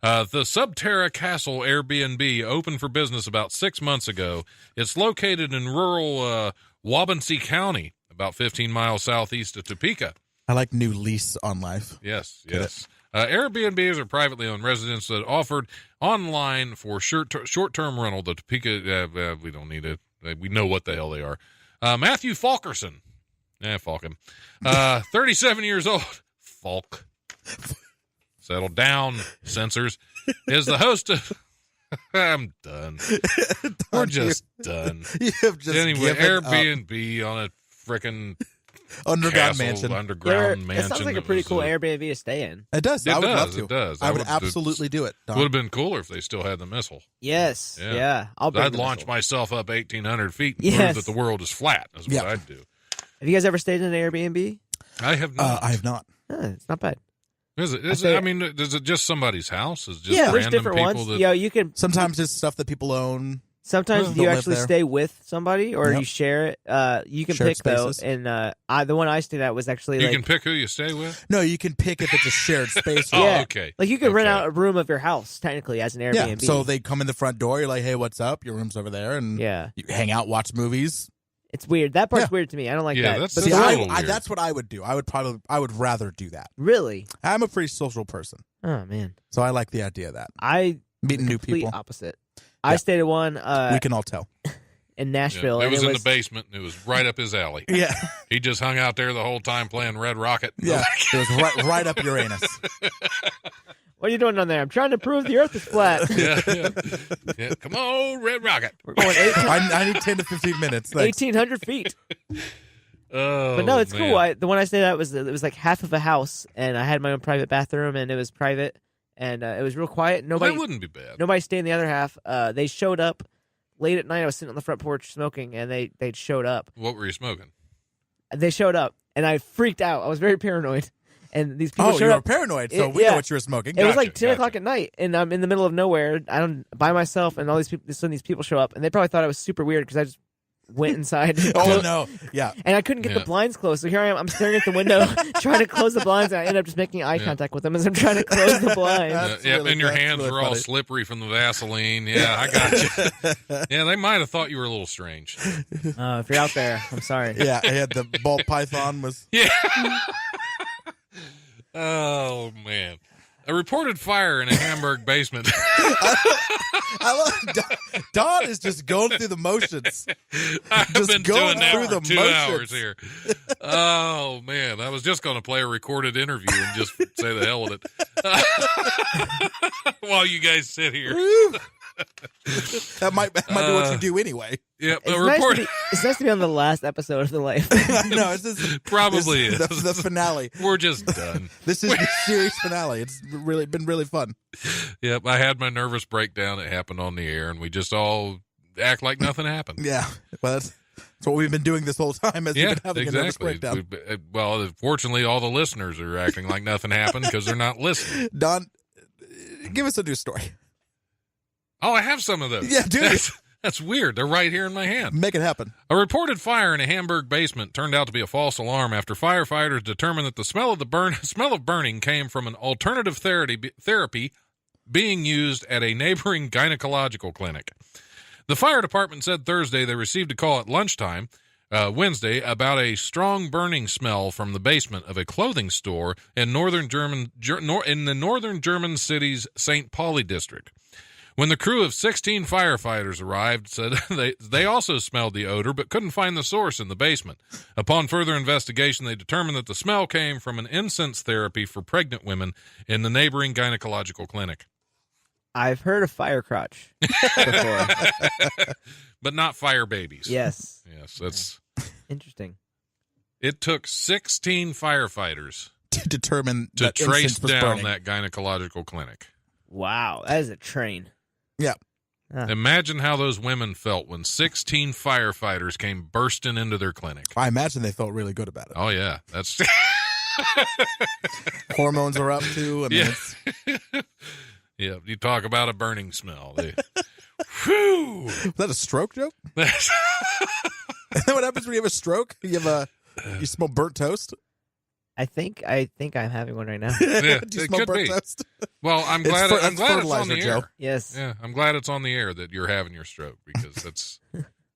The Subterra Castle Airbnb opened for business about 6 months ago. It's located in rural Waubonsee County, about 15 miles southeast of Topeka. I like new lease on life. Yes. Airbnbs are privately owned residents that offered online for short-term rental. The Topeka, we don't need it. We know what the hell they are. Matthew Falkerson. Falcon. 37 years old. Falk. Settle down, censors. Is the host of... I'm done. We're just done. You have just Anyway, given up. Airbnb on a frickin' Underground castle, mansion. underground It mansion. sounds like a that pretty was, cool Airbnb to stay in. It does. It I would does, love to. it does. I would would absolutely do it. Don. Would have been cooler if they still had the missile. Yes. Yeah. Yeah. I'll bring I'd the launch missile. myself up 1,800 feet and Yes. prove that the world is flat. That's what Yeah. I'd do. Have you guys ever stayed in an Airbnb? I have not. I have not. It's not bad. Is it? Is I it? say- I mean, is it just somebody's house? Is it just Yeah, there's random different people ones. that? Yo, you can Sometimes it's stuff that people own. sometimes Don't you live actually there. stay with somebody or Yep. you share it. You can Shared pick though, spaces. and the one I stayed at was actually You like can pick who you stay with. No, you can pick if it's a shared space. Oh, Yeah. okay. like you can rent Okay. out a room of your house technically as an Yeah, Airbnb. so they come in the front door. You're like, "Hey, what's up? Your room's over there," and yeah, you hang out, watch movies. It's weird. That part's weird to me. I don't like that. That's, But See, that's a I, little I, weird. that's what I would do. I would rather do that. really? I'm a pretty social person, Oh man, so I like the idea of that. I Meeting new complete people. opposite. I stayed at one We can all tell. in Nashville. It and was in the basement. And it was right up his alley. Yeah. He just hung out there the whole time playing Red Rocket. Yeah. It was right up your anus. What are you doing down there? I'm trying to prove the Earth is flat. Yeah. Come on, Red Rocket. We're going I need 10 to 15 minutes. Thanks. 1,800 feet. Oh, But no, it's man. cool. The one I stayed at was it was like half of a house, and I had my own private bathroom, and it was private, and it was real quiet. Well, Nobody, that wouldn't be bad. nobody stayed in the other half. They showed up late at night. I was sitting on the front porch smoking, and they showed up. What were you smoking? They showed up, and I freaked out. I was very paranoid, and these people Oh, showed you were up. paranoid, so It- we yeah. know what you were smoking. It was like Gotcha, 10 o'clock at night, and I'm in the middle of nowhere. I don't by myself, and all these people. Suddenly, these people show up, and they probably thought I was super weird because I just went inside. Oh, no. Yeah. And I couldn't get Yeah. the blinds closed, so here I am. I'm staring at the window, trying to close the blinds, and I end up just making eye contact with them as I'm trying to close the blinds. That's Yeah, really- and your that's hands really were all funny. slippery from the Vaseline. Yeah, I got you. Yeah, they might have thought you were a little strange. If you're out there, I'm sorry. Yeah, I had the ball python was. Yeah. Oh, man. A reported fire in a Hamburg basement. I love Don is just going through the motions. I've Just been going doing that through for the 2 motions. hours here. Oh, man. I was just going to play a recorded interview and just say the hell with it. While you guys sit here. That might be what you do anyway. Yep, It's a nice, report. it's nice to be on the last episode of the life. No, it's just, Probably this, is. the finale. We're just done. This is the series finale. It's really been really fun. Yep, I had my nervous breakdown. It happened on the air, and we just all act like nothing happened. Yeah, well, that's what we've been doing this whole time as we've been having a nervous breakdown. Well, fortunately, all the listeners are acting like nothing happened because they're not listening. Don, give us a news story. Oh, I have some of those. Yeah, dude. That's weird. They're right here in my hand. Make it happen. A reported fire in a Hamburg basement turned out to be a false alarm after firefighters determined that the smell of burning came from an alternative therapy being used at a neighboring gynecological clinic. The fire department said Thursday they received a call at lunchtime Wednesday about a strong burning smell from the basement of a clothing store in the northern German city's St. Pauli district. When the crew of 16 firefighters arrived, said they also smelled the odor but couldn't find the source in the basement. Upon further investigation, they determined that the smell came from an incense therapy for pregnant women in the neighboring gynecological clinic. I've heard of fire crotch before. But not fire babies. Yes. Yes, that's. Interesting. It took 16 firefighters To determine to that trace incense was down burning. that gynecological clinic. Wow. That is a train. Yeah. Imagine how those women felt when 16 firefighters came bursting into their clinic. I imagine they felt really good about it. Oh, yeah. That's. Hormones are up too. I mean, Yeah. it's, Yeah, you talk about a burning smell. Whew. is that a stroke joke? That's- Is that what happens when you have a stroke? You smell burnt toast? I think I'm having one right now. Yeah, Do you it smell could burnt be. toast? Well, I'm glad. I'm that's glad it's on fertilizer, the Joe. air. Yes. Yeah, I'm glad it's on the air that you're having your stroke because that's.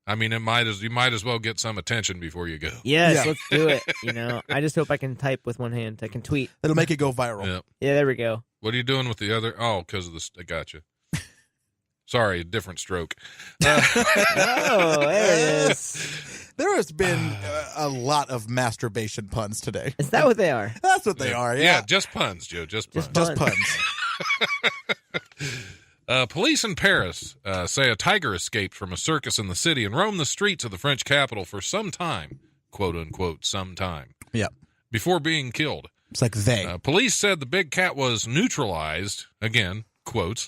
I mean, you might as well get some attention before you go. Yes, Yeah. let's do it. I just hope I can type with one hand. I can tweet. It'll make it go viral. Yeah. Yeah, there we go. What are you doing with the other? Oh, because of this. I got you. Sorry, a different stroke. Oh, there it is. There has been a lot of masturbation puns today. Is that what they are? That's what they are. Yeah, just puns, Joe. Just puns. Just just puns. Police in Paris say a tiger escaped from a circus in the city and roamed the streets of the French capital for some time, quote unquote, some time, Yeah, before being killed. it's like they. Police said the big cat was neutralized, again, quotes,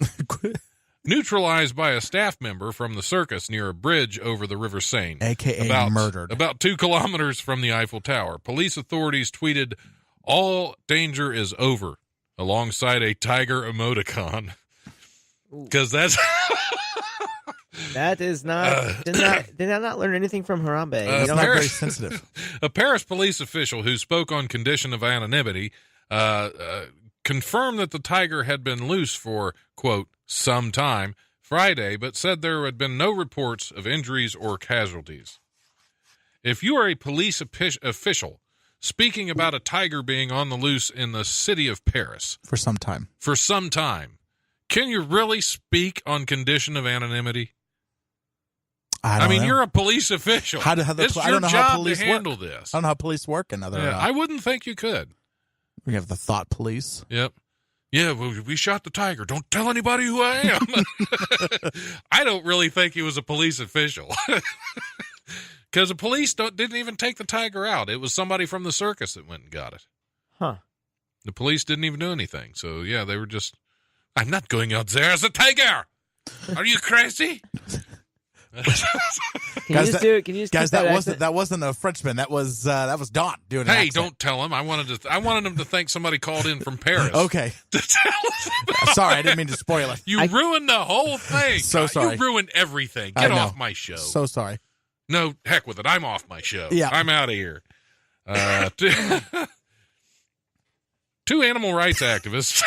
neutralized by a staff member from the circus near a bridge over the River Seine. AKA murdered. About 2 kilometers from the Eiffel Tower. Police authorities tweeted, "All danger is over," alongside a tiger emoticon. Because that's... That is not. Did I not learn anything from Harambe? You It's don't not have- very sensitive. A Paris police official who spoke on condition of anonymity confirmed that the tiger had been loose for, quote, some time Friday, but said there had been no reports of injuries or casualties. If you are a police official speaking about a tiger being on the loose in the city of Paris For some time. can you really speak on condition of anonymity? I mean, you're a police official. I It's don't your know how job police to work. handle this. I don't know how police work in other. I wouldn't think you could. We have the thought police. Yep. Yeah, well, we shot the tiger. Don't tell anybody who I am. I don't really think he was a police official. Because the police didn't even take the tiger out. It was somebody from the circus that went and got it. Huh. The police didn't even do anything. So, yeah, they were just, I'm not going out there as a tiger. Are you crazy? Can you just do it? Can you just Guys, keep that wasn't a Frenchman. That was Don doing an Hey, accent. don't tell him. I wanted him to think somebody called in from Paris. Okay. To tell us. Sorry, I didn't mean to spoil it. You ruined the whole thing. So sorry. You ruined everything. I Get know. off my show. So sorry. No, heck with it. I'm off my show. Yeah. I'm out of here. Two animal rights activists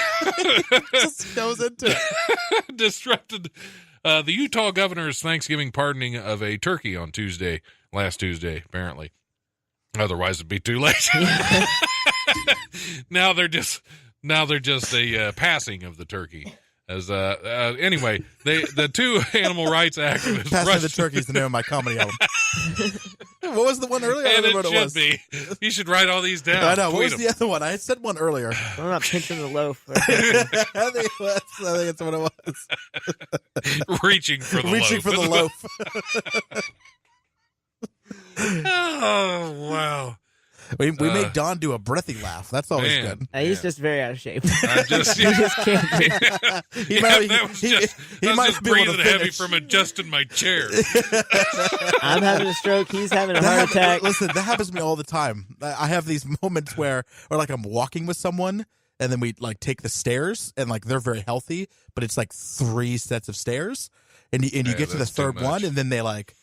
Just goes into it. disrupted the Utah governor's Thanksgiving pardoning of a turkey on last Tuesday, apparently. Otherwise, it'd be too late. Now they're just a passing of the turkey. As anyway, the two animal rights activists Passing the Turkey is the name of my comedy album. What was the one earlier? I and don't remember it what it was. be. You should write all these down. I know. What Tweet was the other one? I had said one earlier. I'm not pinching the loaf. I think that's what it was. them. Reaching for the Reaching loaf. for the loaf. Oh, wow. We made Don do a breathy laugh. That's always Man. good. He's just very out of shape. I just, He just can't do it. He might, that was he I was might just be able to breathing heavy finish. from adjusting my chair. I'm having a stroke. He's having a heart attack. Listen, that happens to me all the time. I have these moments where like I'm walking with someone and then we like take the stairs and like they're very healthy, but it's like 3 sets of stairs and you get to the that's too third much. one and then they're like,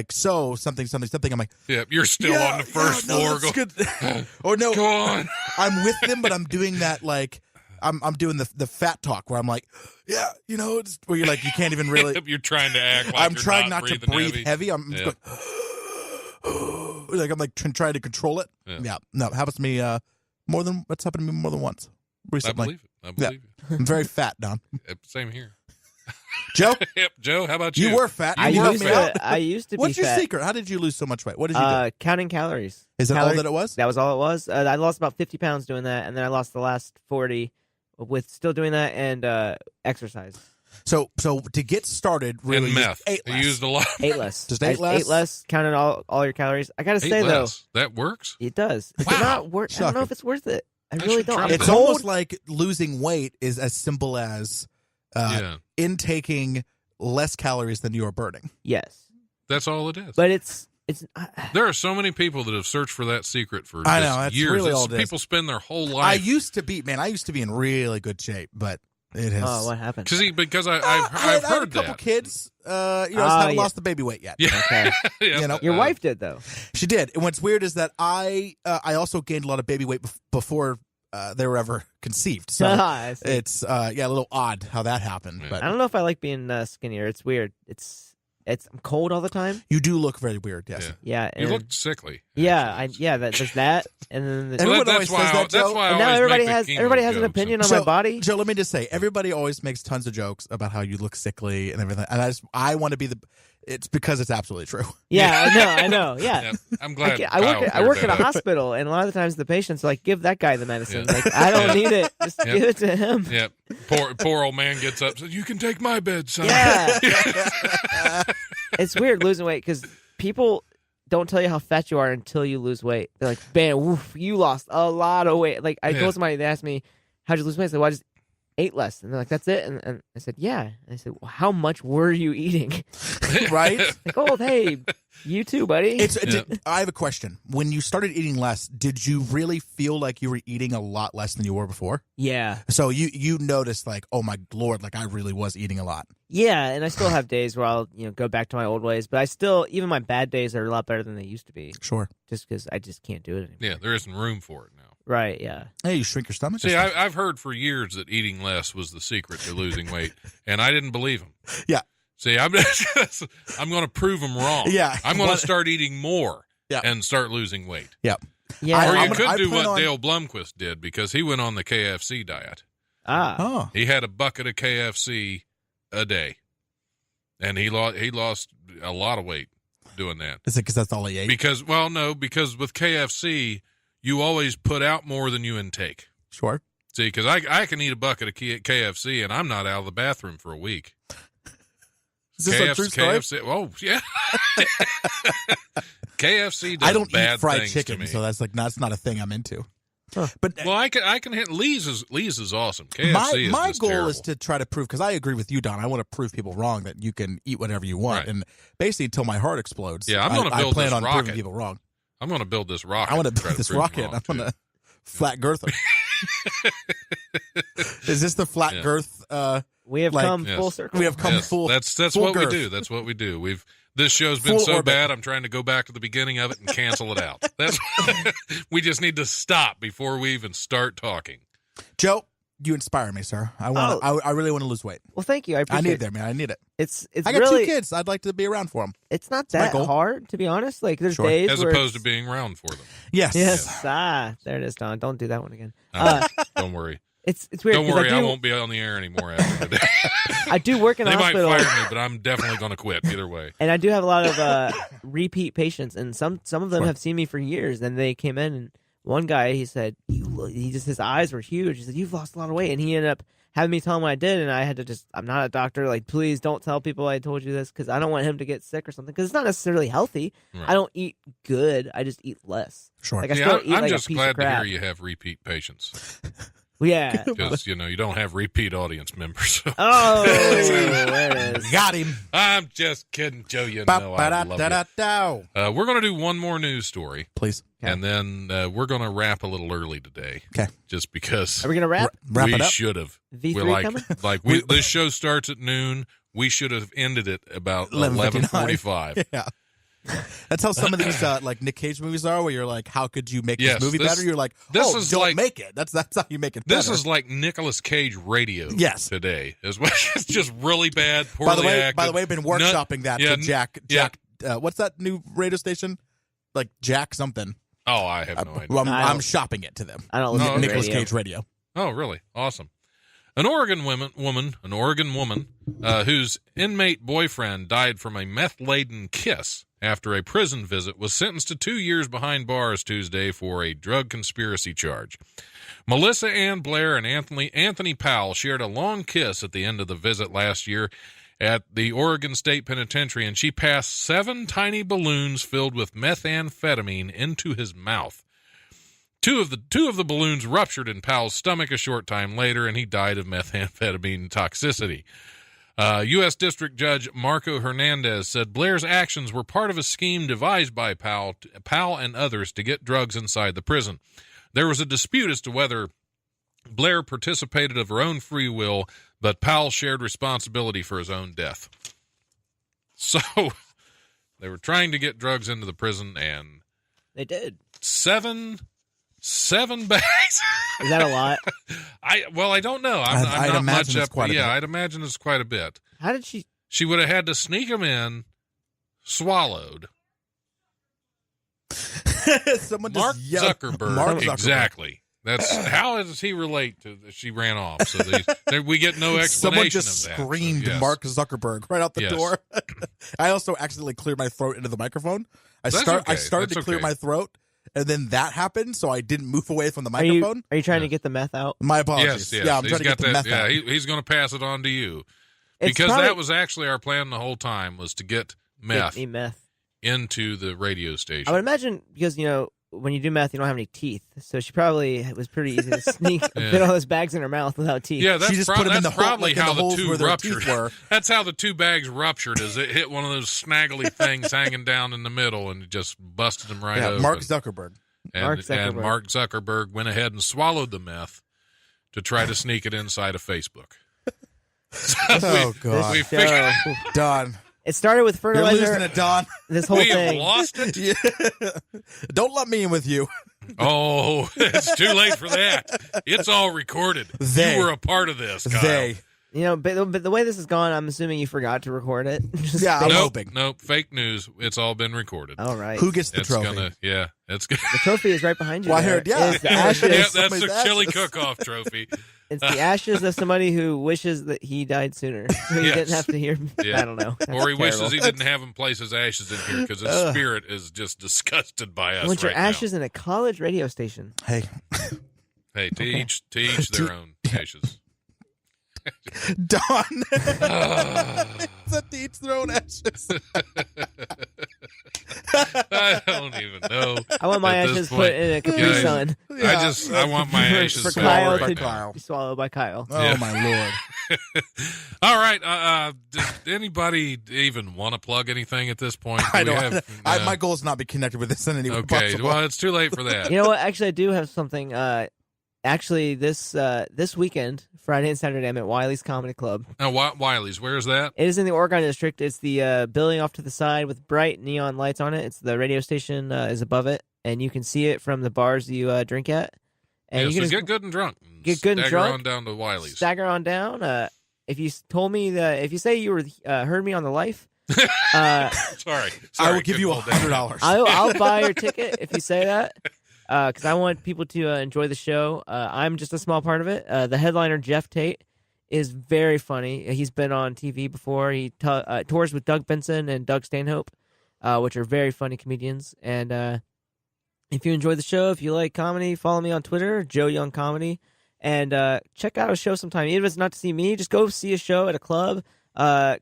so something. I'm like, Yep, you're still on the first floor. That's Go, good. Or no, go on. I'm with them, but I'm doing that like I'm doing the fat talk where I'm like, yeah, it's where you're like you can't even really. You're trying to act like I'm you're trying not to breathing breathe heavy. I'm just going, like I'm like trying to control it. Yeah. No, it happens to me it's happened to me more than once I recently. believe it. I believe I'm very fat, Don. it. Same here. Joe, Yep, Joe, how about you? you were fat. I You helped used me out. to. I used to What's be your fat. secret? How did you lose so much weight? What did you do? Counting calories. Is that all Calorie- that it was? That was all it was. I lost about 50 pounds doing that, and then I lost the last 40 with still doing that and exercise. So to get started, really, and meth. ate You less. used a lot. 8 less. Just I ate less? Ate less. Counted all your calories. I gotta say Eight though, less. That works? it does. It's Wow. not worth. I don't know Shocking. if it's worth it. I I really should don't. try I'm that. It's cold. almost like losing weight is as simple as Yeah. intaking less calories than you are burning. Yes, That's all it is. but it's. There are so many people that have searched for that secret for I just know, that's years. really all it is. People spend their whole I life. used to be in really good shape, but it has. Oh, what happened? Because I I've had a heard couple that. kids. I just Ah, haven't yeah. lost the baby weight yet. Yeah. Okay. Yeah. You know, Your wife did though. She did. And what's weird is that I also gained a lot of baby weight before they were ever conceived. So I see. it's a little odd how that happened. Yeah. But I don't know if I like being skinnier. It's weird. I'm cold all the time. you do look very weird. Yes. Yeah. Yeah. You and- look sickly. There's that, and then the, Everyone Well, always says that, Joe. That's why I and now always everybody make the has chemo everybody has an jokes. opinion on So- my body. Joe, let me just say, everybody always makes tons of jokes about how you look sickly and everything. And I want to be it's because it's absolutely true. Yeah, I know. Yeah. Yeah, I'm glad. I work Kyle at a cleared that up. hospital, and a lot of the times the patients are like, give that guy the medicine. Like, I don't need it. Just Yeah. give it to him. Yeah, poor old man gets up. Says, "You can take my bed, son." Yeah. It's weird losing weight because people don't tell you how fat you are until you lose weight. They're like, bam, woof, you lost a lot of weight. Like, I Yeah. told somebody, they asked me, how'd you lose weight? I said, well, I just ate less. And they're like, that's it? And I said, yeah. And I said, well, how much were you eating? Right? Like, oh, hey, you too, buddy. I have a question. When you started eating less, did you really feel like you were eating a lot less than you were before? Yeah. So you noticed like, oh my Lord, like I really was eating a lot. Yeah, and I still have days where I'll, go back to my old ways, but I still, even my bad days are a lot better than they used to be, Sure. just because I just can't do it anymore. Yeah, there isn't room for it now. Right, yeah. Hey, you shrink your stomach. See, I've heard for years that eating less was the secret to losing weight, and I didn't believe him. Yeah. See, I'm going to prove him wrong. Yeah. I'm going to What- start eating more, and start losing weight. Yeah. Yeah. Or you I could do plan what on- Dale Blumquist did, because he went on the KFC diet. Oh. He had a bucket of KFC a day, and he lost a lot of weight doing that. Is it because that's all he ate? Because with KFC, you always put out more than you intake. Sure. See, because I can eat a bucket of KFC, and I'm not out of the bathroom for a week. Is this a true story? KFC, oh, yeah. KFC does I don't bad eat fried things chicken, to me. so that's not a thing I'm into. But Well, I can hit Lee's is awesome. KFC is my just goal terrible. is to try to prove, because I agree with you, Don. I want to prove people wrong that you can eat whatever you want, Right. and basically until my heart explodes. Yeah, I'm gonna I build plan this on rocket. proving people wrong. I'm going to build this rocket. I want to try build this prove them rocket. wrong, I'm going too. to flat girth. Is this the flat Yeah. girth? We have like- come Yes. full circle. We have come Yes, full. That's full what girth. we do. That's what we do. This show's been Full so orbit. bad. I'm trying to go back to the beginning of it and cancel it out. That's we just need to stop before we even start talking. Joe, you inspire me, sir. I want. I really want to lose weight. Well, thank you. I I appreciate need it. that, man. I need it. It's I got really 2 kids. I'd like to be around for them. it's not my that goal. hard, to be honest. Like there's Sure. days As where opposed to it's- being around for them. Yes. Yes, there it is, Don. Don't do that one again. Don't worry. It's weird. Don't 'cause worry. I do, won't be on the air anymore after today. I do work in a They might hospital, fire me, but I'm definitely going to quit either way. and I do have a lot of repeat patients, and some of them Sure. have seen me for years. And they came in, and one guy, he said, his eyes were huge. He said, "You've lost a lot of weight," and he ended up having me tell him what I did, and I had to I'm not a doctor. Like, please don't tell people I told you this, because I don't want him to get sick or something. Because it's not necessarily healthy. Right. I don't eat good. I just eat less. Sure. Like I Yeah, still eat I'm like just a piece glad of to crap. hear you have repeat patients, Yeah. because you don't have repeat audience members. So. Oh, there it is. Got him. I'm just kidding, Joe. You know I love you. Ba-ba-da-da-da-da. We're going to do one more news story, Please. Okay. and then we're going to wrap a little early today. Okay. Just because Are we gonna wrap? Wrap we it up. should have. V3 We're coming? this show starts at noon. We should have ended it about 11:59. 11:45. Yeah. That's how some of these like Nick Cage movies are, where you're like, how could you make Yes, this movie this- better? You're like, this oh, is don't like- make it. That's how you make it This better. is like Nicolas Cage radio. Yes. Today as well. It's just really bad. by Poorly the way, acted. I've been workshopping that yeah, to Jack. What's that new radio station? Like Jack something. Oh, I have no idea. Well, I I'm don't- shopping it to them. I don't listen to Nicolas radio. Cage radio. Oh, really? Awesome. An Oregon woman whose inmate boyfriend died from a meth-laden kiss after a prison visit was sentenced to 2 years behind bars Tuesday for a drug conspiracy charge. Melissa Ann Blair and Anthony Powell shared a long kiss at the end of the visit last year at the Oregon State Penitentiary, and she passed 7 tiny balloons filled with methamphetamine into his mouth. Two of the balloons ruptured in Powell's stomach a short time later, and he died of methamphetamine toxicity. U.S. District Judge Marco Hernandez said Blair's actions were part of a scheme devised by Powell and others to get drugs inside the prison. There was a dispute as to whether Blair participated of her own free will, but Powell shared responsibility for his own death. So, they were trying to get drugs into the prison, and They did. seven bags. Is that a lot? I don't know. I'd I'm not imagine much it's up. quite a bit. I'd imagine it's quite a bit. How did she? She would have had to sneak them in, swallowed. Someone Mark just yelled. Zuckerberg, Mark Zuckerberg. exactly. That's how does he relate to? She ran off, so we get no explanation. Someone just of that. screamed So, yes. Mark Zuckerberg right out the Yes. door. I also accidentally cleared my throat into the microphone. I That's started okay. to clear okay. my throat, and then that happened, so I didn't move away from the Are you microphone. trying to Yes. get the meth out? My apologies. Yes. Yeah, I'm He's trying to got get the that. meth out. He's going to pass it on to you It's because probably- that was actually our plan the whole time was to get meth Get me meth. into the radio I station. would imagine because when you do meth, you don't have any teeth, so she probably it was pretty easy to sneak Yeah. fit all those bags in her mouth without teeth. Yeah, that's, She just put 'em in that's the hole- probably like in how the the holes two where their ruptured. teeth were. That's how the 2 bags ruptured. Is it hit one of those snaggly things hanging down in the middle and it just busted them right Yeah, open. Mark Zuckerberg. and, Mark and Zuckerberg. Mark Zuckerberg went ahead and swallowed the meth to try to sneak it inside of Facebook. So Oh, God. we figured So, Don, it started with you're losing fertilizer. it, Don. This whole we have thing. lost it. Yeah. Don't let me in with you. Oh, it's too late for that. It's all recorded. They. You were a part of this, Kyle. They. But the way this has gone, I'm assuming you forgot to record it. Yeah, I'm hoping. Nope, fake news. It's all been recorded. All right. Who gets the trophy? It's good. The trophy is right behind you. Well, I heard, yeah. It's the ashes. Yeah, that's Somebody's the chili ashes. cook-off trophy. It's the ashes of somebody who wishes that he died sooner, so he Yes. didn't have to hear. Yeah. I don't know. That's Or he wishes terrible. he didn't have him place his ashes in here because his spirit is just disgusted by us You want your right ashes in a college radio station? Hey, now. Hey, to each their own ashes. Don. It's a teach their own ashes. I don't even know. I want my at this ashes point. put in a Capri Yeah, Sun I want my ashes for swallowed Kyle right to now. be swallowed by Kyle. Oh, Yeah. my Lord. All right. Does anybody even want to plug anything at this point? I Do we don't. have- My goal is not be connected with this in any way Okay. possible. Well, it's too late for that. You know what? Actually, I do have something. Actually, this weekend, Friday and Saturday, I'm at Wiley's Comedy Club. Now, Wiley's, where's that? It is in the Oregon District. It's the building off to the side with bright neon lights on it. It's the radio station is above it, and you can see it from the bars you drink at. And Yeah, you so can get good and drunk. get good and Stagger drunk. on down to Wiley's. stagger on down. If you told me that, if you say you were heard me on the Life, Sorry. I will give couldn't you hold that. $100. I'll buy your ticket if you say that. Because I want people to enjoy the show. I'm just a small part of it. The headliner, Jeff Tate, is very funny. He's been on TV before. He tours with Doug Benson and Doug Stanhope, which are very funny comedians. And if you enjoy the show, if you like comedy, follow me on Twitter, Joe Young Comedy, and check out a show sometime. Even if it's not to see me, just go see a show at a club.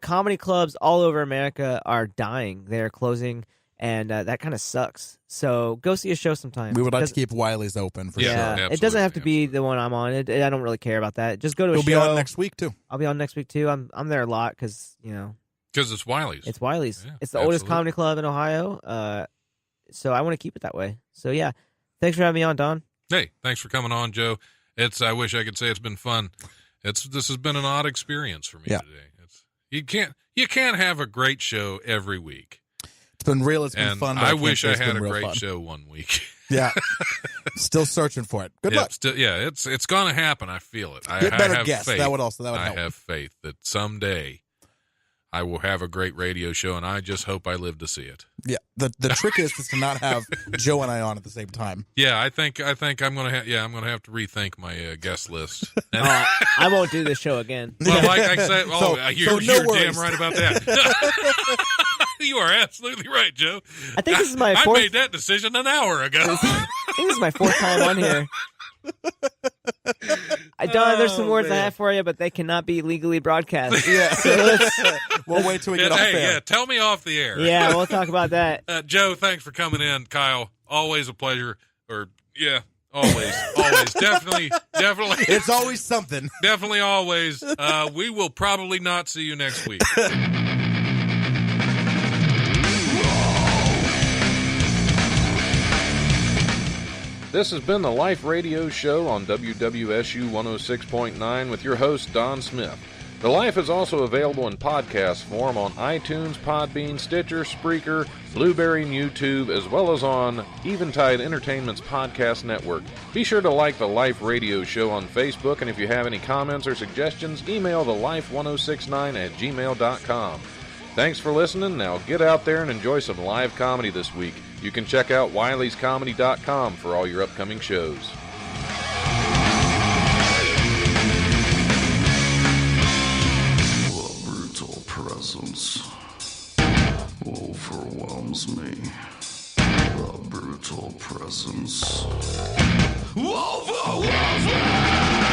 Comedy clubs all over America are dying. They're closing. And that kind of sucks. So go see a show sometime. We would like to Doesn't- keep Wiley's open for Yeah, sure. it doesn't have to absolutely, be the one I'm on. I don't really care about that. Just go to a He'll show. be on next week, too. I'll be on next week too. I'm there a lot because Because it's Wiley's. it's Wiley's. Yeah, It's the oldest absolutely. comedy club in Ohio. So I want to keep it that way. So yeah, thanks for having me on, Don. Hey, thanks for coming on, Joe. I wish I could say it's been fun. This has been an odd experience for me Yeah. today. You can't have a great show every week. It's been real. It's been And fun. But I can't wish say I it's had been a real great fun. show one week. Yeah. Still searching for it. Good luck. It's going to happen. I feel it. I Get better have guests. faith. That would help. I have faith that someday I will have a great radio show, and I just hope I live to see it. Yeah. The trick is to not have Joe and I on at the same time. Yeah, I think I'm going to I'm going to have to rethink my guest list. And, I won't do this show again. well, like I said, you're no damn worries. right about that. You are absolutely right, Joe. I think this is my I fourth. made that decision an hour ago. I think this is my fourth time on here. Don, there's some words I have for you, but they cannot be legally broadcast. Yeah. So let's, We'll wait till we get off Hey, air. yeah, tell me off the air. yeah, we'll talk about that. Joe, thanks for coming in. Kyle, always a pleasure. Always, definitely. It's always something. Definitely always. We will probably not see you next week. This has been the Life Radio Show on WWSU 106.9 with your host, Don Smith. The Life is also available in podcast form on iTunes, PodBean, Stitcher, Spreaker, Blueberry, and YouTube, as well as on Eventide Entertainment's podcast network. Be sure to like the Life Radio Show on Facebook, and if you have any comments or suggestions, email thelife1069@gmail.com. Thanks for listening. Now get out there and enjoy some live comedy this week. You can check out wileyscomedy.com for all your upcoming shows. The brutal presence overwhelms me. The brutal presence overwhelms me!